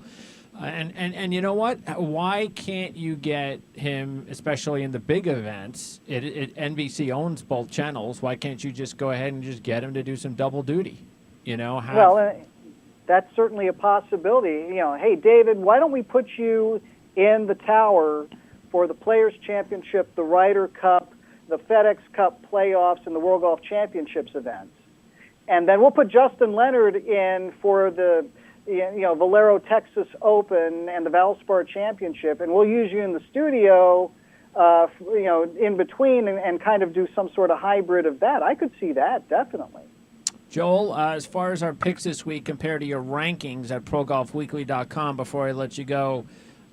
And you know what? Why can't you get him, especially in the big events? NBC owns both channels. Why can't you just go ahead and just get him to do some double duty? Well, that's certainly a possibility. Hey, David, why don't we put you in the tower for the Players' Championship, the Ryder Cup, the FedEx Cup playoffs, and the World Golf Championships events. And then we'll put Justin Leonard in for the Valero Texas Open and the Valspar Championship, and we'll use you in the studio, in between and kind of do some sort of hybrid of that. I could see that, definitely. Joel, as far as our picks this week compared to your rankings at ProGolfWeekly.com, before I let you go,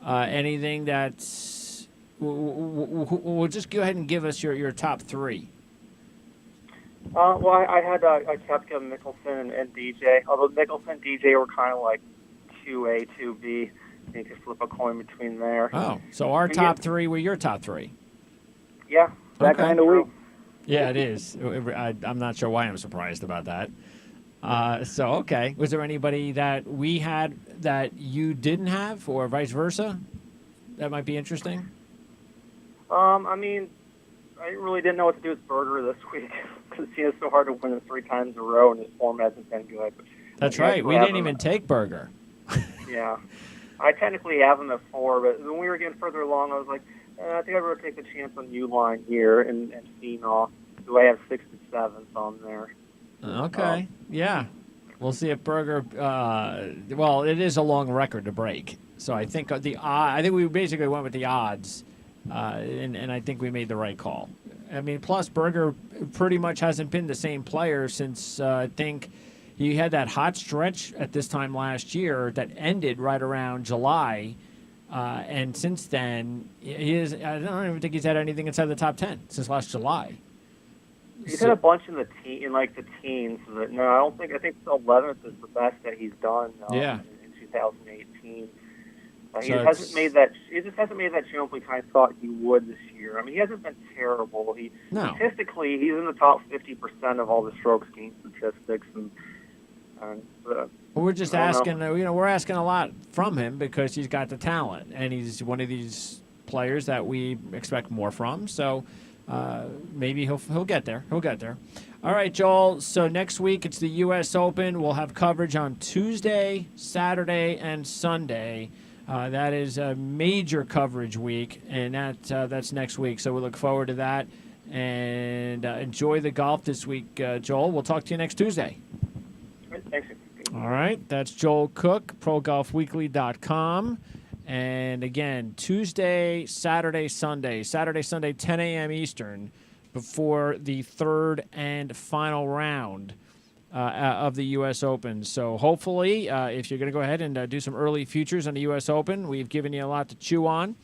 anything that's we'll just go ahead and give us your top 3. Well, I had Koepka, Mickelson, and DJ. Although Mickelson and DJ were kind of like 2A, 2B. You could flip a coin between there. Oh, so our top 3 were your top 3. Yeah. That kind of week. Yeah, it is. I'm not sure why I'm surprised about that. Okay. Was there anybody that we had that you didn't have, or vice versa? That might be interesting. I mean, I really didn't know what to do with Berger this week because it's so hard to win it 3 times in a row, and his form hasn't been good. That's right. We didn't even take Berger. Yeah. I technically have him at 4, but when we were getting further along, I was like, I think I'd rather take the chance on Uline here and Finau, who I have 6th and 7th on there. Okay. Yeah. We'll see if Berger. Well, it is a long record to break, so I think we basically went with the odds, and I think we made the right call. I mean, plus Berger pretty much hasn't been the same player since I think he had that hot stretch at this time last year that ended right around July, and since then I don't even think he's had anything inside the top 10 since last July. He's had a bunch in the teens. But no, I think the 11th is the best that he's done. In 2018. He just hasn't made that jump we kind of thought he would this year. I mean, he hasn't been terrible. Statistically, he's in the top 50% of all the strokes gained statistics, we're just asking. We're asking a lot from him because he's got the talent, and he's one of these players that we expect more from. So. Maybe he'll get there. He'll get there. All right, Joel. So next week it's the U.S. Open. We'll have coverage on Tuesday, Saturday, and Sunday. That is a major coverage week, and that's next week. So we look forward to that. And enjoy the golf this week, Joel. We'll talk to you next Tuesday. Thanks. All right. That's Joel Cook, ProGolfWeekly.com. And again, Tuesday, Saturday, Sunday. Saturday, Sunday, 10 a.m. Eastern before the 3rd and final round of the U.S. Open. So hopefully, if you're going to go ahead and do some early futures on the U.S. Open, we've given you a lot to chew on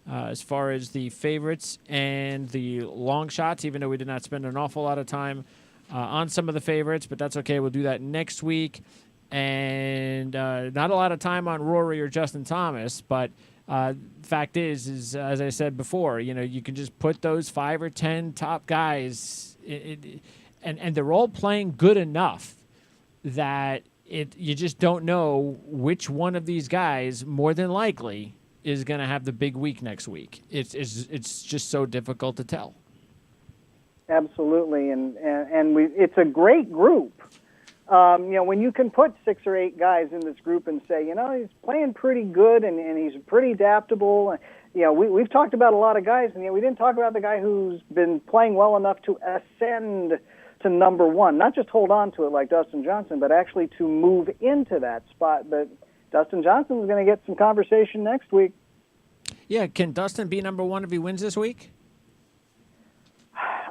as far as the favorites and the long shots, even though we did not spend an awful lot of time on some of the favorites. But that's okay. We'll do that next week. And not a lot of time on Rory or Justin Thomas, but fact is as I said before, you can just put those 5 or 10 top guys, and they're all playing good enough that you just don't know which one of these guys more than likely is going to have the big week next week. It's just so difficult to tell. Absolutely, and it's a great group. When you can put 6 or 8 guys in this group and say, he's playing pretty good and he's pretty adaptable. We've talked about a lot of guys, and we didn't talk about the guy who's been playing well enough to ascend to number 1, not just hold on to it like Dustin Johnson, but actually to move into that spot. But Dustin Johnson's going to get some conversation next week. Yeah, can Dustin be number one if he wins this week?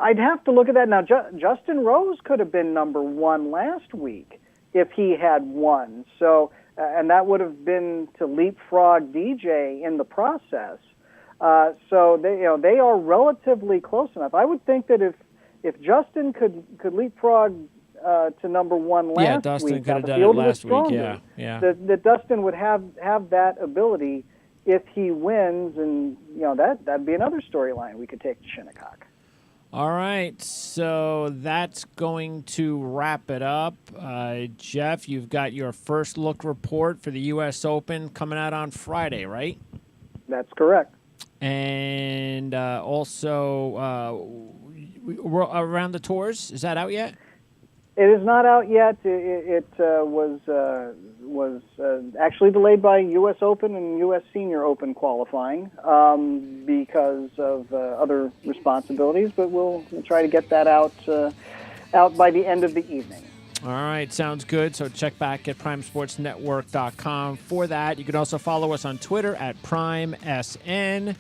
I'd have to look at that now. Justin Rose could have been number one last week if he had won. So, and that would have been to leapfrog DJ in the process. So they are relatively close enough. I would think that if Justin could leapfrog to number one last week, Dustin could have done it last week. Yeah. That Dustin would have that ability if he wins, and that'd be another storyline we could take to Shinnecock. All right, so that's going to wrap it up. Jeff, you've got your first look report for the U.S. Open coming out on Friday, right? That's correct. And also around the tours, is that out yet? It is not out yet. It was actually delayed by U.S. Open and U.S. Senior Open qualifying because of other responsibilities. But we'll try to get that out by the end of the evening. All right, sounds good. So check back at primesportsnetwork.com for that. You can also follow us on Twitter at PrimeSN.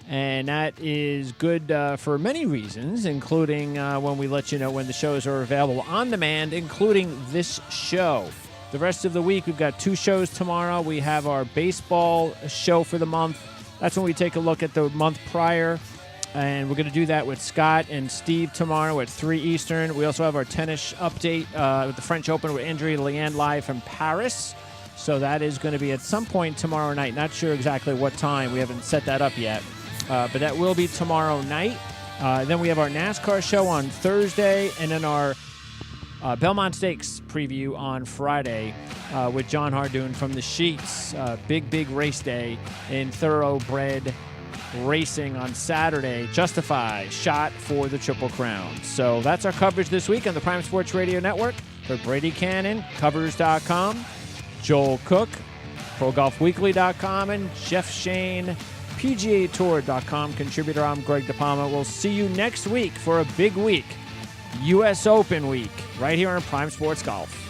And that is good for many reasons, including when we let you know when the shows are available on demand, including this show. The rest of the week, we've got 2 shows tomorrow. We have our baseball show for the month. That's when we take a look at the month prior. And we're going to do that with Scott and Steve tomorrow at 3 Eastern. We also have our tennis update with the French Open with Andrea Leanne live from Paris. So that is going to be at some point tomorrow night. Not sure exactly what time. We haven't set that up yet. But that will be tomorrow night. Then we have our NASCAR show on Thursday, and then our Belmont Stakes preview on Friday with John Hardoon from the Sheets. Big race day in thoroughbred racing on Saturday. Justify, shot for the Triple Crown. So that's our coverage this week on the Prime Sports Radio Network. For Brady Cannon, Covers.com, Joel Cook, ProGolfWeekly.com, and Jeff Shane, PGAtour.com contributor. I'm Greg DePalma. We'll see you next week for a big week, U.S. Open week, right here on Prime Sports Golf.